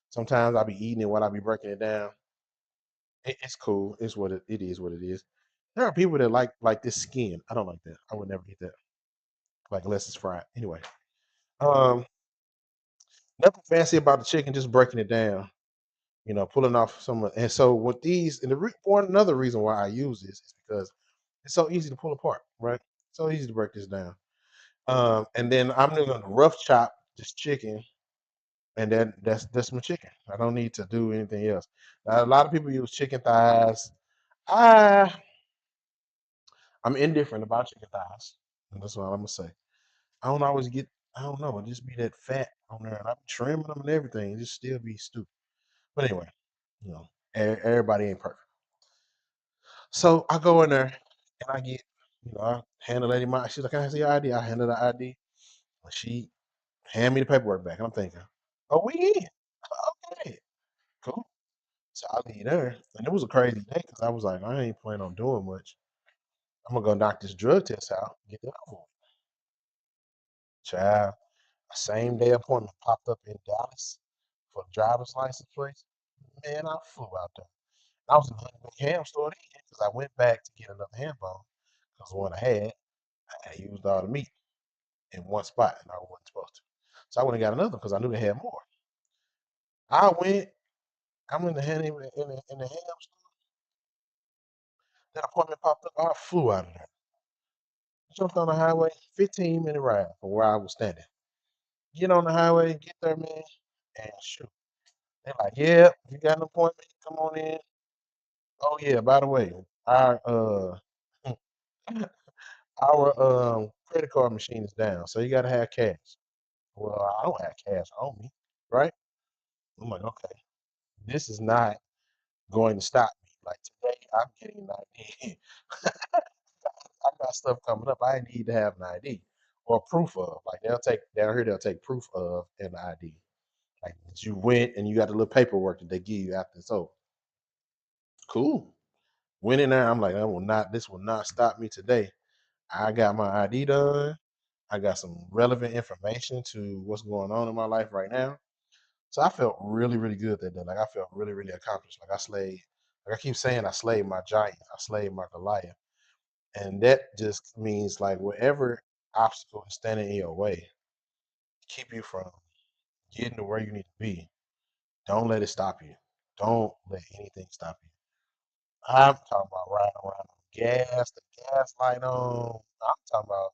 Sometimes I'll be eating it while I be breaking it down. It's cool. It's it is what it is. There are people that like this skin. I don't like that. I would never eat that. Like unless it's fried. Anyway, um, nothing fancy about the chicken. Just breaking it down. Pulling off some. And so with these, and for another reason why I use this is because it's so easy to pull apart. Right. So easy to break this down. And then I'm just gonna rough chop this chicken, and then that's my chicken. I don't need to do anything else. Now, a lot of people use chicken thighs. I I'm indifferent about chicken thighs, and that's what I'm gonna say. I don't always get. I don't know. It just be that fat on there, and I'm trimming them and everything. It just still be stupid. But anyway, everybody ain't perfect. So I go in there and I get, I hand the lady my. She's like, "Can I see your ID?" I hand her the ID. And she hand me the paperwork back. And I'm thinking, "Oh, we in? Okay, cool." So I leave there, and it was a crazy day because I was like, I ain't planning on doing much. I'm gonna go knock this drug test out, get that over with. Child, a same day appointment popped up in Dallas for the driver's license place. Man, I flew out there. I was in the Honey Baked Ham store then because I went back to get another ham bone because the one I had used all the meat in one spot and I wasn't supposed to. So I went and got another because I knew they had more. I went, I'm in the in the ham store. That appointment popped up. I flew out of there. Jumped on the highway, 15-minute ride from where I was standing. Get on the highway, get there, man, and shoot. They're like, yeah, you got an appointment, come on in. Oh yeah, by the way, our our credit card machine is down, so you gotta have cash. Well, I don't have cash on me, right? I'm like, okay, this is not going to stop me. Like today, I'm getting an ID. I got stuff coming up. I need to have an ID or proof of. Like they'll take down here, they'll take proof of an ID. Like that you went and you got the little paperwork that they give you after it's over. Cool. Went in there. I'm like, this will not stop me today. I got my ID done. I got some relevant information to what's going on in my life right now. So I felt really, really good that day. Like I felt really, really accomplished. Like I slayed, like I keep saying, I slayed my giant. I slayed my Goliath. And that just means like whatever obstacle is standing in your way, keep you from getting to where you need to be. Don't let it stop you. Don't let anything stop you. I'm talking about riding around on gas, the gas light on. I'm talking about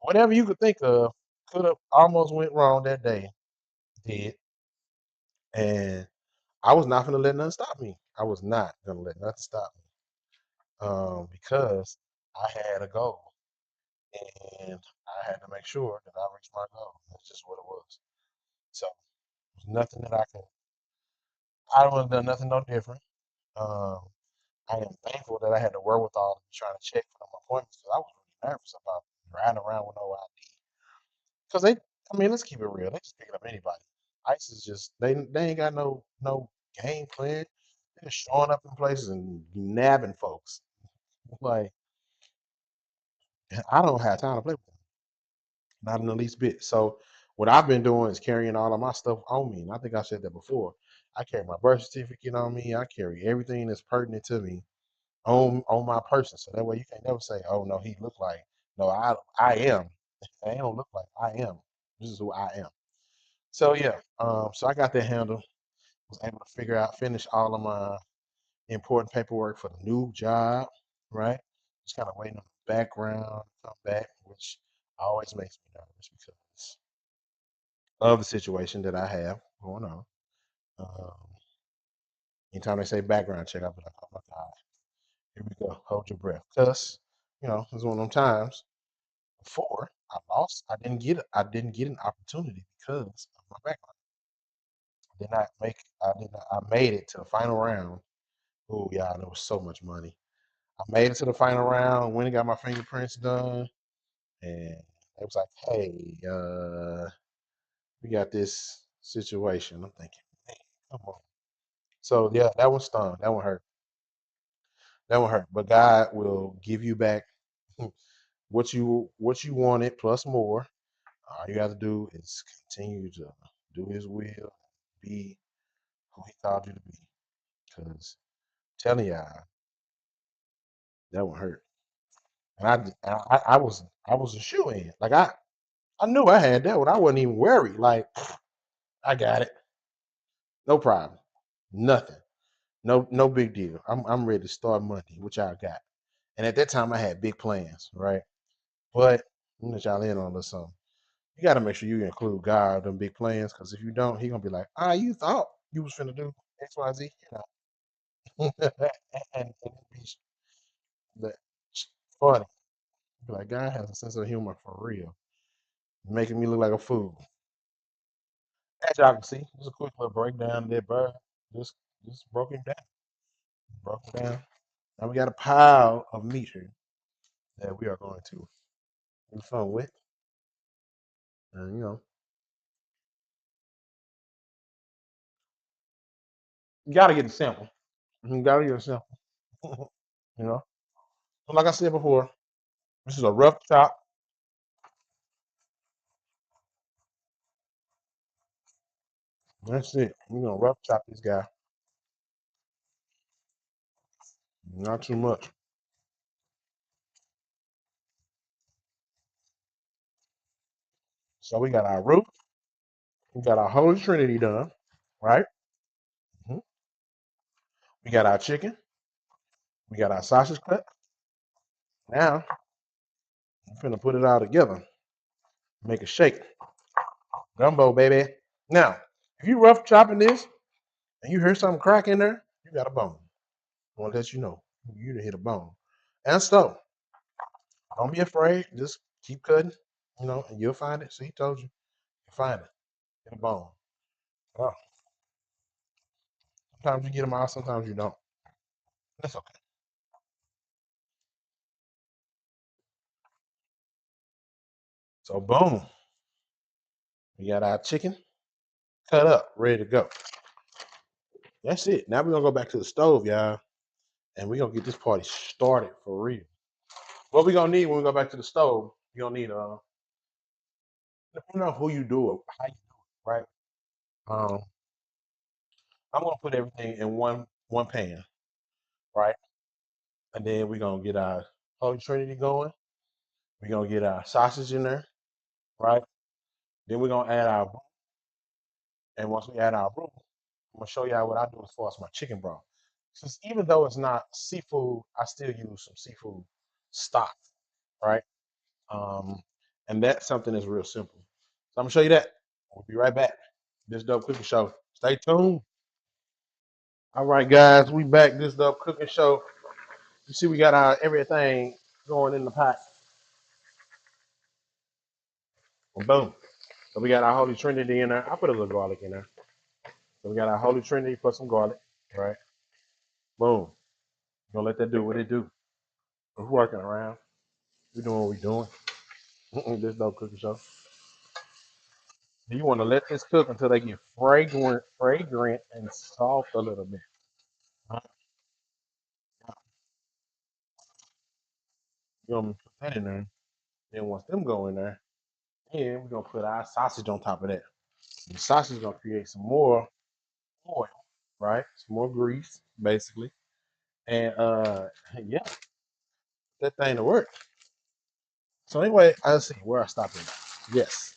whatever you could think of could have almost went wrong that day. Did. And I was not gonna let nothing stop me. I was not gonna let nothing stop me. Because I had a goal and I had to make sure that I reached my goal. That's just what it was. So there's nothing that I would have done nothing no different. Um, I am thankful that I had the wherewithal to be trying to check for them appointments because I was really nervous about riding around with no ID. Because I mean, let's keep it real. They just picking up anybody. ICE is just they ain't got no game plan. They're just showing up in places and nabbing folks. Like I don't have time to play with them, not in the least bit. So what I've been doing is carrying all of my stuff on me, and I think I said that before. I carry my birth certificate on me. I carry everything that's pertinent to me on my person. So that way you can never say, "Oh no, he looked like." No, I am. I don't look like I am. This is who I am. So yeah, so I got that handle. Was able to finish all of my important paperwork for the new job, right? Just kind of waiting on the background to come back, which always makes me nervous because of the situation that I have going on. Um, Anytime they say background check, I'll be like, oh my God, here we go. Hold your breath. Because, it's one of them times before I lost, I didn't get an opportunity because of my background. I made it to the final round. Oh yeah, there was so much money. I made it to the final round, went and got my fingerprints done, and it was like, hey, we got this situation. I'm thinking, man, come on. So yeah, that one stung. That one hurt. That one hurt. But God will give you back what you wanted plus more. All you have to do is continue to do His will, be who He called you to be. Because telling you, that one hurt. And I was a shoe in. Like I knew I had that one. I wasn't even worried. Like I got it, no problem, nothing, no big deal. I'm ready to start Monday, which I got. And at that time, I had big plans, right? But I'm gonna let y'all in on a little something. You got to make sure you include God in them big plans, because if you don't, He gonna be like, you thought you was finna do X, Y, Z, and it'd be the- funny. Be like, God has a sense of humor for real, making me look like a fool. As y'all can see, just a quick little breakdown of that bird. Just just broke him down. Broke him down. Now we got a pile of meat here that we are going to have fun with. And you gotta get the sample. You gotta get a sample. you know. But like I said before, this is a rough chop. That's it. We're gonna rough chop this guy. Not too much. So we got our root, we got our Holy Trinity done, right? Mhm. We got our chicken, we got our sausage cut. Now I'm finna put it all together. Make a shake. Gumbo, baby. Now, if you rough chopping this and you hear something crack in there, you got a bone. I want to let you know. You done hit a bone. And so, don't be afraid. Just keep cutting, and you'll find it. See, told you. You find it. Hit a bone. Oh, sometimes you get them out, sometimes you don't. That's okay. So, boom. We got our chicken cut up, ready to go. That's it. Now we're going to go back to the stove, y'all, and we're going to get this party started for real. What we going to need when we go back to the stove, you're going to need, depending on who you do it, how you do it, right? Um, I'm gonna put everything in one pan, right? And then we're gonna get our Holy Trinity going. We're gonna get our sausage in there, right? Then we're gonna add our roux. And once we add our roux, I'm gonna show y'all what I do as far as my chicken broth. Since even though it's not seafood, I still use some seafood stock, right? Um, and that's something that's real simple. So I'm gonna show you that. We'll be right back. This dope cooking show. Stay tuned. All right, guys, we back. This dope cooking show. You see, we got our everything going in the pot. Boom. So we got our Holy Trinity in there. I put a little garlic in there. So we got our Holy Trinity, put some garlic, right? Boom. Gonna let that do what it do. We're working around. We're doing what we're doing. This no cooking show. You want to let this cook until they get fragrant and soft a little bit. Right? You're gonna put that in there. Then once them go in there, then we're gonna put our sausage on top of that. The sausage is gonna create some more oil. right? Some more grease, basically. And yeah, that thing to work. So anyway, I see where I stopped at. Yes,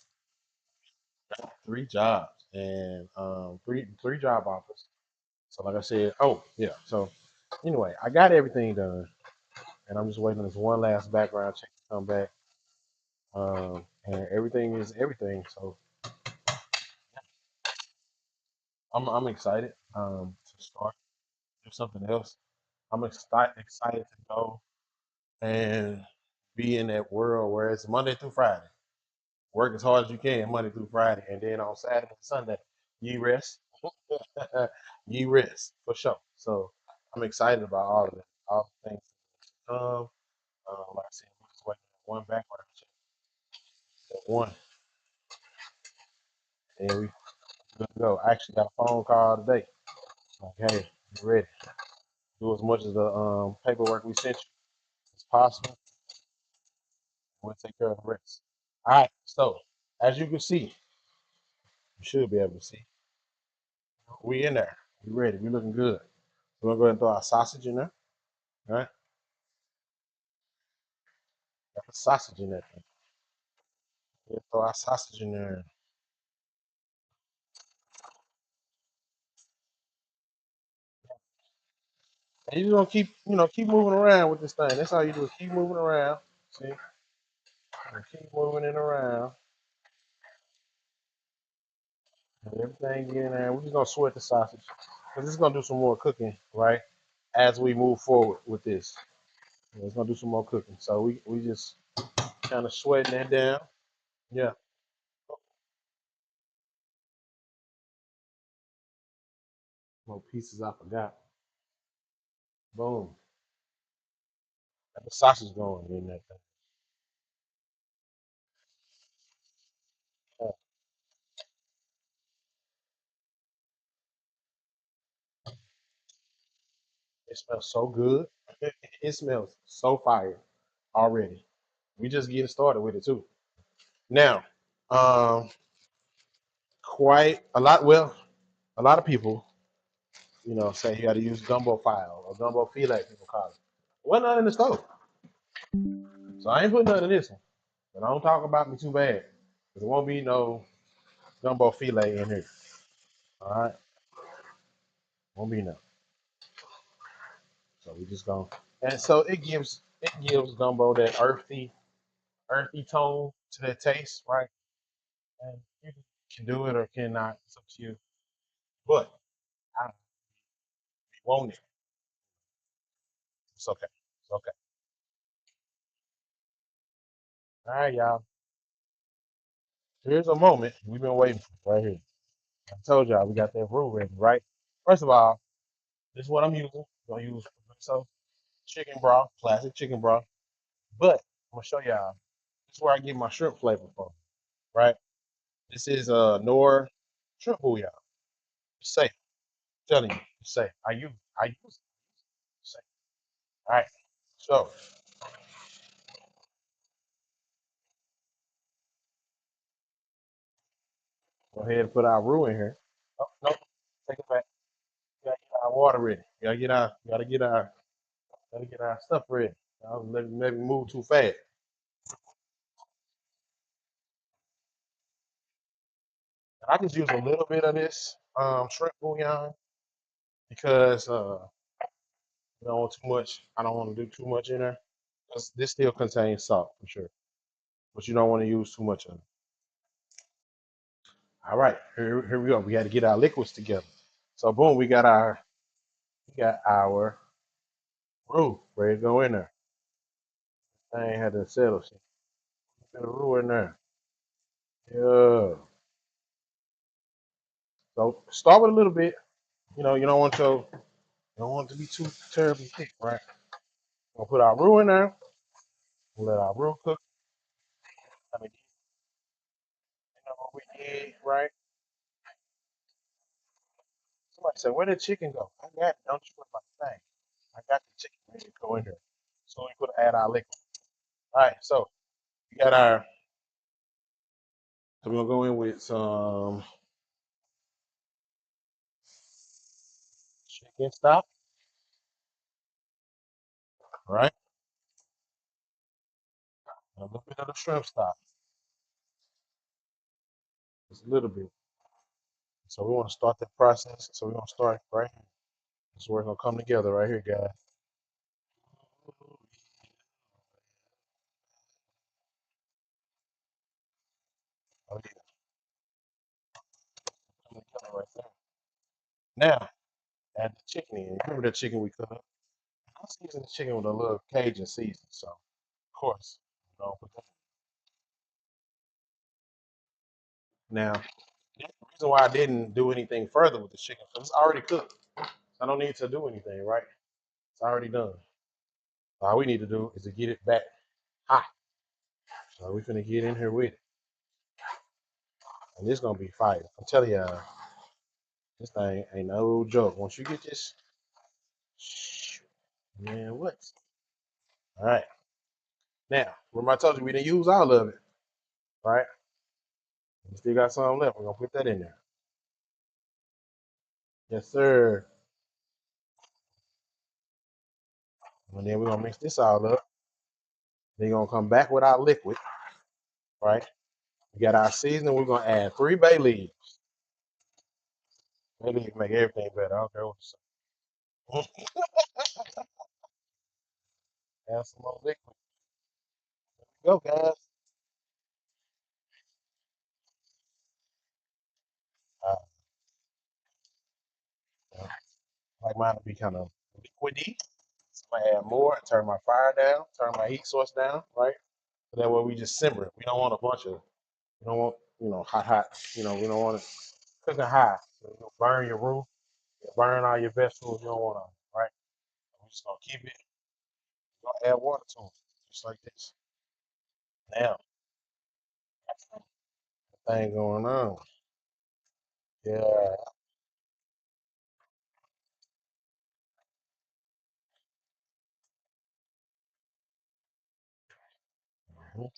three jobs and three job offers. So like I said, oh yeah. So anyway, I got everything done, and I'm just waiting on this one last background check to come back. And everything is everything. So I'm excited to start do something else. I'm excited to go and be in that world where it's Monday through Friday. Work as hard as you can Monday through Friday, and then on Saturday and Sunday, ye rest. Ye rest for sure. So I'm excited about all of it, all the things to come. Like I said, we're just waiting on one background check, one, and we good to go. I actually got a phone call today. Like, hey, you ready? Do as much of the paperwork we sent you as possible. We'll take care of the rest. All right. So as you can see, you should be able to see. We in there. We ready. We looking good. We're gonna go ahead and throw our sausage in there. All right. Got the sausage in that thing. We'll throw our sausage in there. And you're gonna keep, keep moving around with this thing. That's all you do is keep moving around. See? And keep moving it around. And everything get in there. We're just gonna sweat the sausage. Because it's gonna do some more cooking, right? As we move forward with this. Yeah, it's gonna do some more cooking. So we just kind of sweating that down. Yeah. More pieces I forgot. Boom. Got the sausage going in that thing. Yeah. It smells so good. It smells so fire already. We just getting started with it too. Now, um, quite a lot. Well, a lot of people, say you got to use gumbo file or gumbo filet. People call it. Well, none in the stove, so I ain't putting none in this one. But don't talk about me too bad, because there won't be no gumbo filet in here. All right, won't be no. So we just gonna, and so it gives gumbo that earthy tone to that taste, right? And you can do it or cannot. It's up to you. But I want it. It's okay. It's okay. All right, y'all. Here's a moment we've been waiting for right here. I told y'all we got that roux ready, right? First of all, this is what I'm using. I'm gonna use so chicken broth, classic chicken broth. But I'm gonna show y'all. This is where I get my shrimp flavor from, right? This is Nor shrimp bouillon. It's safe. I'm telling you, it's safe. I use it. It's safe. All right. So go ahead and put our roux in here. Oh no, take it back. We gotta get our water ready. We gotta get our stuff ready. I was maybe move too fast. I just use a little bit of this shrimp bouillon because I don't want too much. I don't want to do too much in there. 'Cause this still contains salt for sure, but you don't want to use too much of it. All right, here we go. We got to get our liquids together. So boom, we got our roux ready to go in there. I ain't had to settle. Shit. Get the roux in there. Yeah. So start with a little bit. You don't want it to be too terribly thick, right? We'll put our roux in there. We'll let our roux cook. I mean, what we did, right? Somebody said, "Where did the chicken go?" I got it. Don't you worry about the thing. I got the chicken ready to go in there. So we put add our liquid. All right, so we got our. So we're gonna go in with some Chicken stock, right? A little bit of the shrimp stock, just a little bit. So we want to start that process. So we're gonna start right here. This is where it's gonna come together right here, guys. Oh yeah, coming together right there. Now add the chicken in. Remember the chicken we cooked? I season the chicken with a little Cajun season, so of course, put that. Now, the reason why I didn't do anything further with the chicken because it's already cooked. I don't need to do anything, right? It's already done. All we need to do is to get it back hot. So we finna get in here with it, and this gonna be fire. I'm telling y'all, this thing ain't no joke. Once you get this, man, what? All right. Now, remember I told you we didn't use all of it, right? We still got some left. We're gonna put that in there. Yes, sir. And then we're gonna mix this all up. Then you're gonna come back with our liquid, right? We got our seasoning. We're gonna add 3 bay leaves. Bay leaves make everything better. I don't care what you say. Add some more liquid. Go, guys. Uh, uh, like mine to be kind of liquidy. So I'm gonna add more. Turn my fire down. Turn my heat source down. Right. So that way we just simmer it. We don't want a bunch of. We don't want hot. We don't want it cooking high. So you'll burn your roof. You'll burn all your vegetables. You don't want to. Right. We're just gonna keep it. We're gonna add water to it, just like this. Now, thing going on. Yeah. Mhm.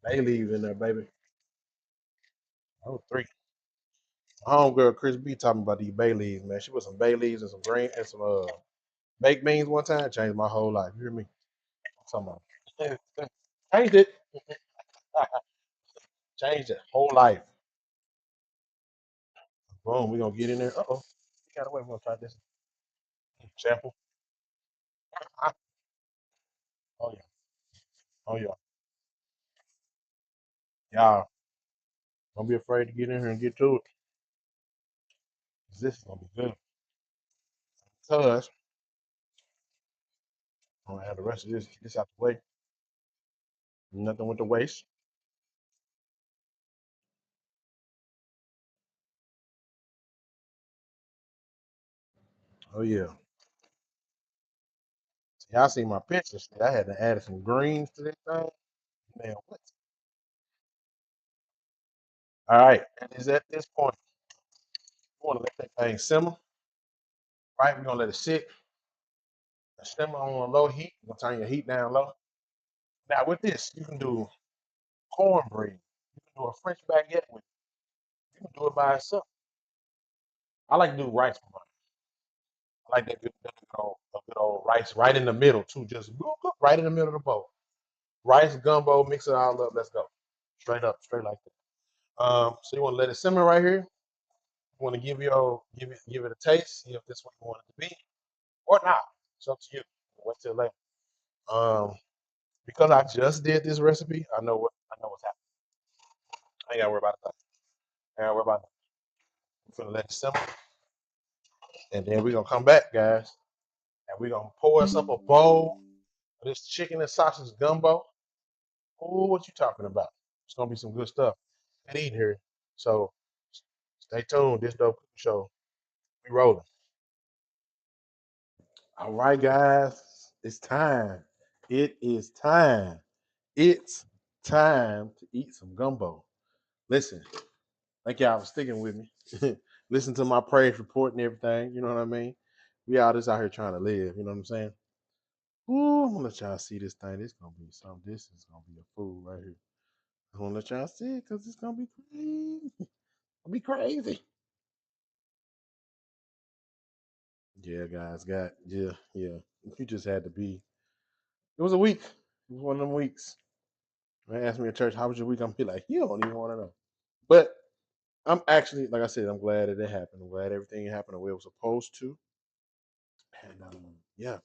Bay leaves in there, baby. Oh, three. My homegirl Chris B talking about these bay leaves, man. She put some bay leaves and some green and some baked beans one time. Changed my whole life. You hear me? I'm talking about. Changed it. Changed it. Whole life. Boom. We gonna get in there. Uh oh. You got away. We're gonna try this. Sample. Ah. Oh yeah. Oh yeah. Y'all, don't be afraid to get in here and get to it. 'Cause this is gonna be good. Cause I'm gonna have the rest of this. Get this out the way. Nothing with the waste. Oh yeah. See, y'all see my pictures. I had to add some greens to this thing. Man, what? All right. And is at this point, we want to let that thing simmer. Right? We're gonna let it sit and simmer on a low heat. You're gonna turn your heat down low. Now with this, you can do cornbread. You can do a French baguette with it. You can do it by itself. I like to do rice for mine. I like that good old rice right in the middle too. Just boop, boop, right in the middle of the bowl. Rice gumbo, mix it all up. Let's go. Straight up, straight like that. So you want to let it simmer right here. You want to give it a taste. See if this what you want it to be or not. It's up to you. Wait till later. Um, because I just did this recipe, I know what's happening. I ain't gotta worry about it. I ain't gotta worry about it. We're gonna let it simmer, and then we're gonna come back, guys, and we're gonna pour us up a bowl of this chicken and sausage gumbo. Oh, what you talking about? It's gonna be some good stuff. Good eating here. So stay tuned. This dope show. We rolling. All right, guys. It's time. It is time. It's time to eat some gumbo. Listen, thank y'all for sticking with me. Listen to my praise report and everything. You know what I mean? We all just out here trying to live. You know what I'm saying? Ooh, I'm gonna let y'all see this thing. This gonna be something. This is gonna be a fool right here. I'm gonna let y'all see it because it's gonna be crazy. It'd be crazy. Yeah, guys, yeah. You just had to be. It was a week. It was one of them weeks. They asked me at church, "How was your week?" I'm be like, "You don't even want to know." But I'm actually, like I said, I'm glad that it happened. I'm glad everything happened the way it was supposed to. And yeah,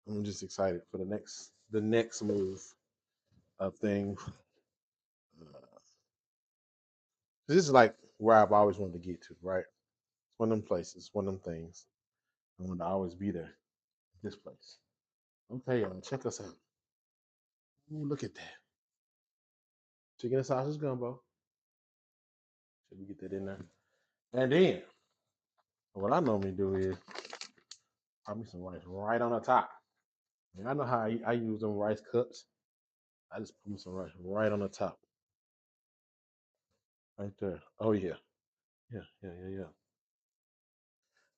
I'm just excited for the next move of things. This is like where I've always wanted to get to, right? It's one of them places, one of them things. I want to always be there. This place. Okay, y'all, check us out. Ooh, look at that. Chicken and sausage gumbo. Should we get that in there? And then what I normally do is put me some rice right on the top. And I know how I use them rice cups. I just put me some rice right on the top. Right there. Oh yeah. Yeah. And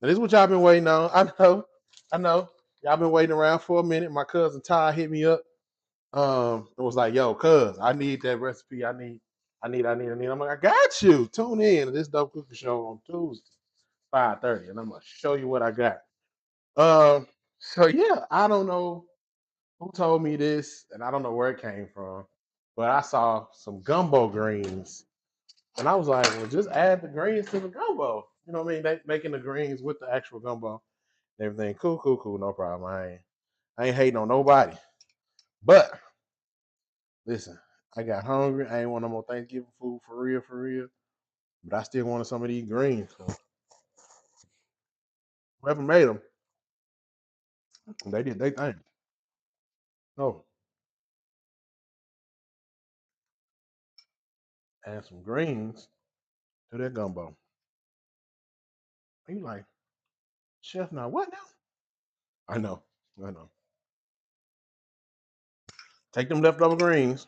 this is what y'all been waiting on. I know. Y'all been waiting around for a minute. My cousin Ty hit me up. It was like, yo, cuz, I need that recipe. I need. I'm like, I got you. Tune in to this dope cooking show on Tuesday, 5:30, and I'm gonna show you what I got. So yeah, I don't know who told me this, and I don't know where it came from, but I saw some gumbo greens, and I was like, well, just add the greens to the gumbo. You know what I mean? They making the greens with the actual gumbo and everything. Cool, no problem. I ain't hating on nobody. But listen, I got hungry. I ain't want no more Thanksgiving food for real. But I still wanted some of these greens. So whoever made them, they did they thing. So add some greens to that gumbo. And you like, chef, now what now? I know, I know. Take them leftover greens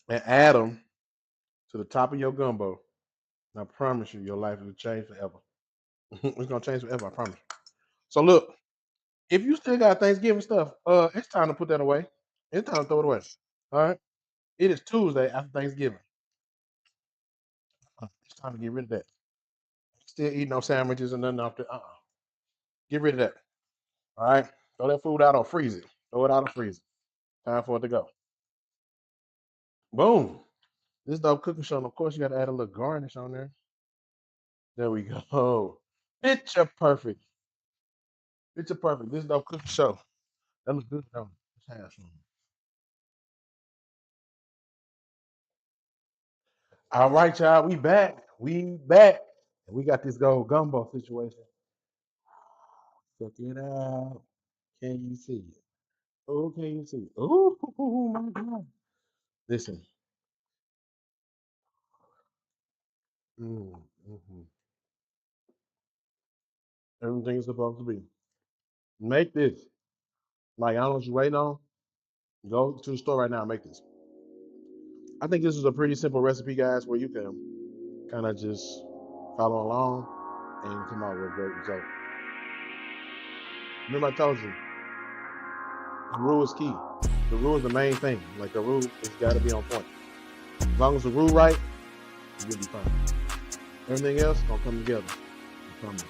and add them to the top of your gumbo. And I promise you, your life will change forever. It's gonna change forever. I promise. So look, if you still got Thanksgiving stuff, it's time to put that away. It's time to throw it away. All right. It is Tuesday after Thanksgiving. It's time to get rid of that. Still eating no sandwiches and nothing off the. Get rid of that. All right. Throw that food out or freeze it. Throw it out or freeze it. Time for it to go. Boom. This dope cooking show. And of course, you got to add a little garnish on there. There we go. Picture perfect. Picture perfect. This dope cooking show. That looks good though. Let's have some. All right, y'all. We back. We back. And we got this go gumbo situation. Check it out. Can you see it? Oh, can you see it? Oh, my God. Listen. Mm. Everything is supposed to be. Make this. Like, I don't know what you're waiting on. Go to the store right now and make this. I think this is a pretty simple recipe, guys, where you can kind of just follow along and come out with a great result. Remember, I told you, the rule is key. The rule is the main thing. Like, the rule has got to be on point. As long as the rule right, you'll be fine. Everything else gonna come together. I promise.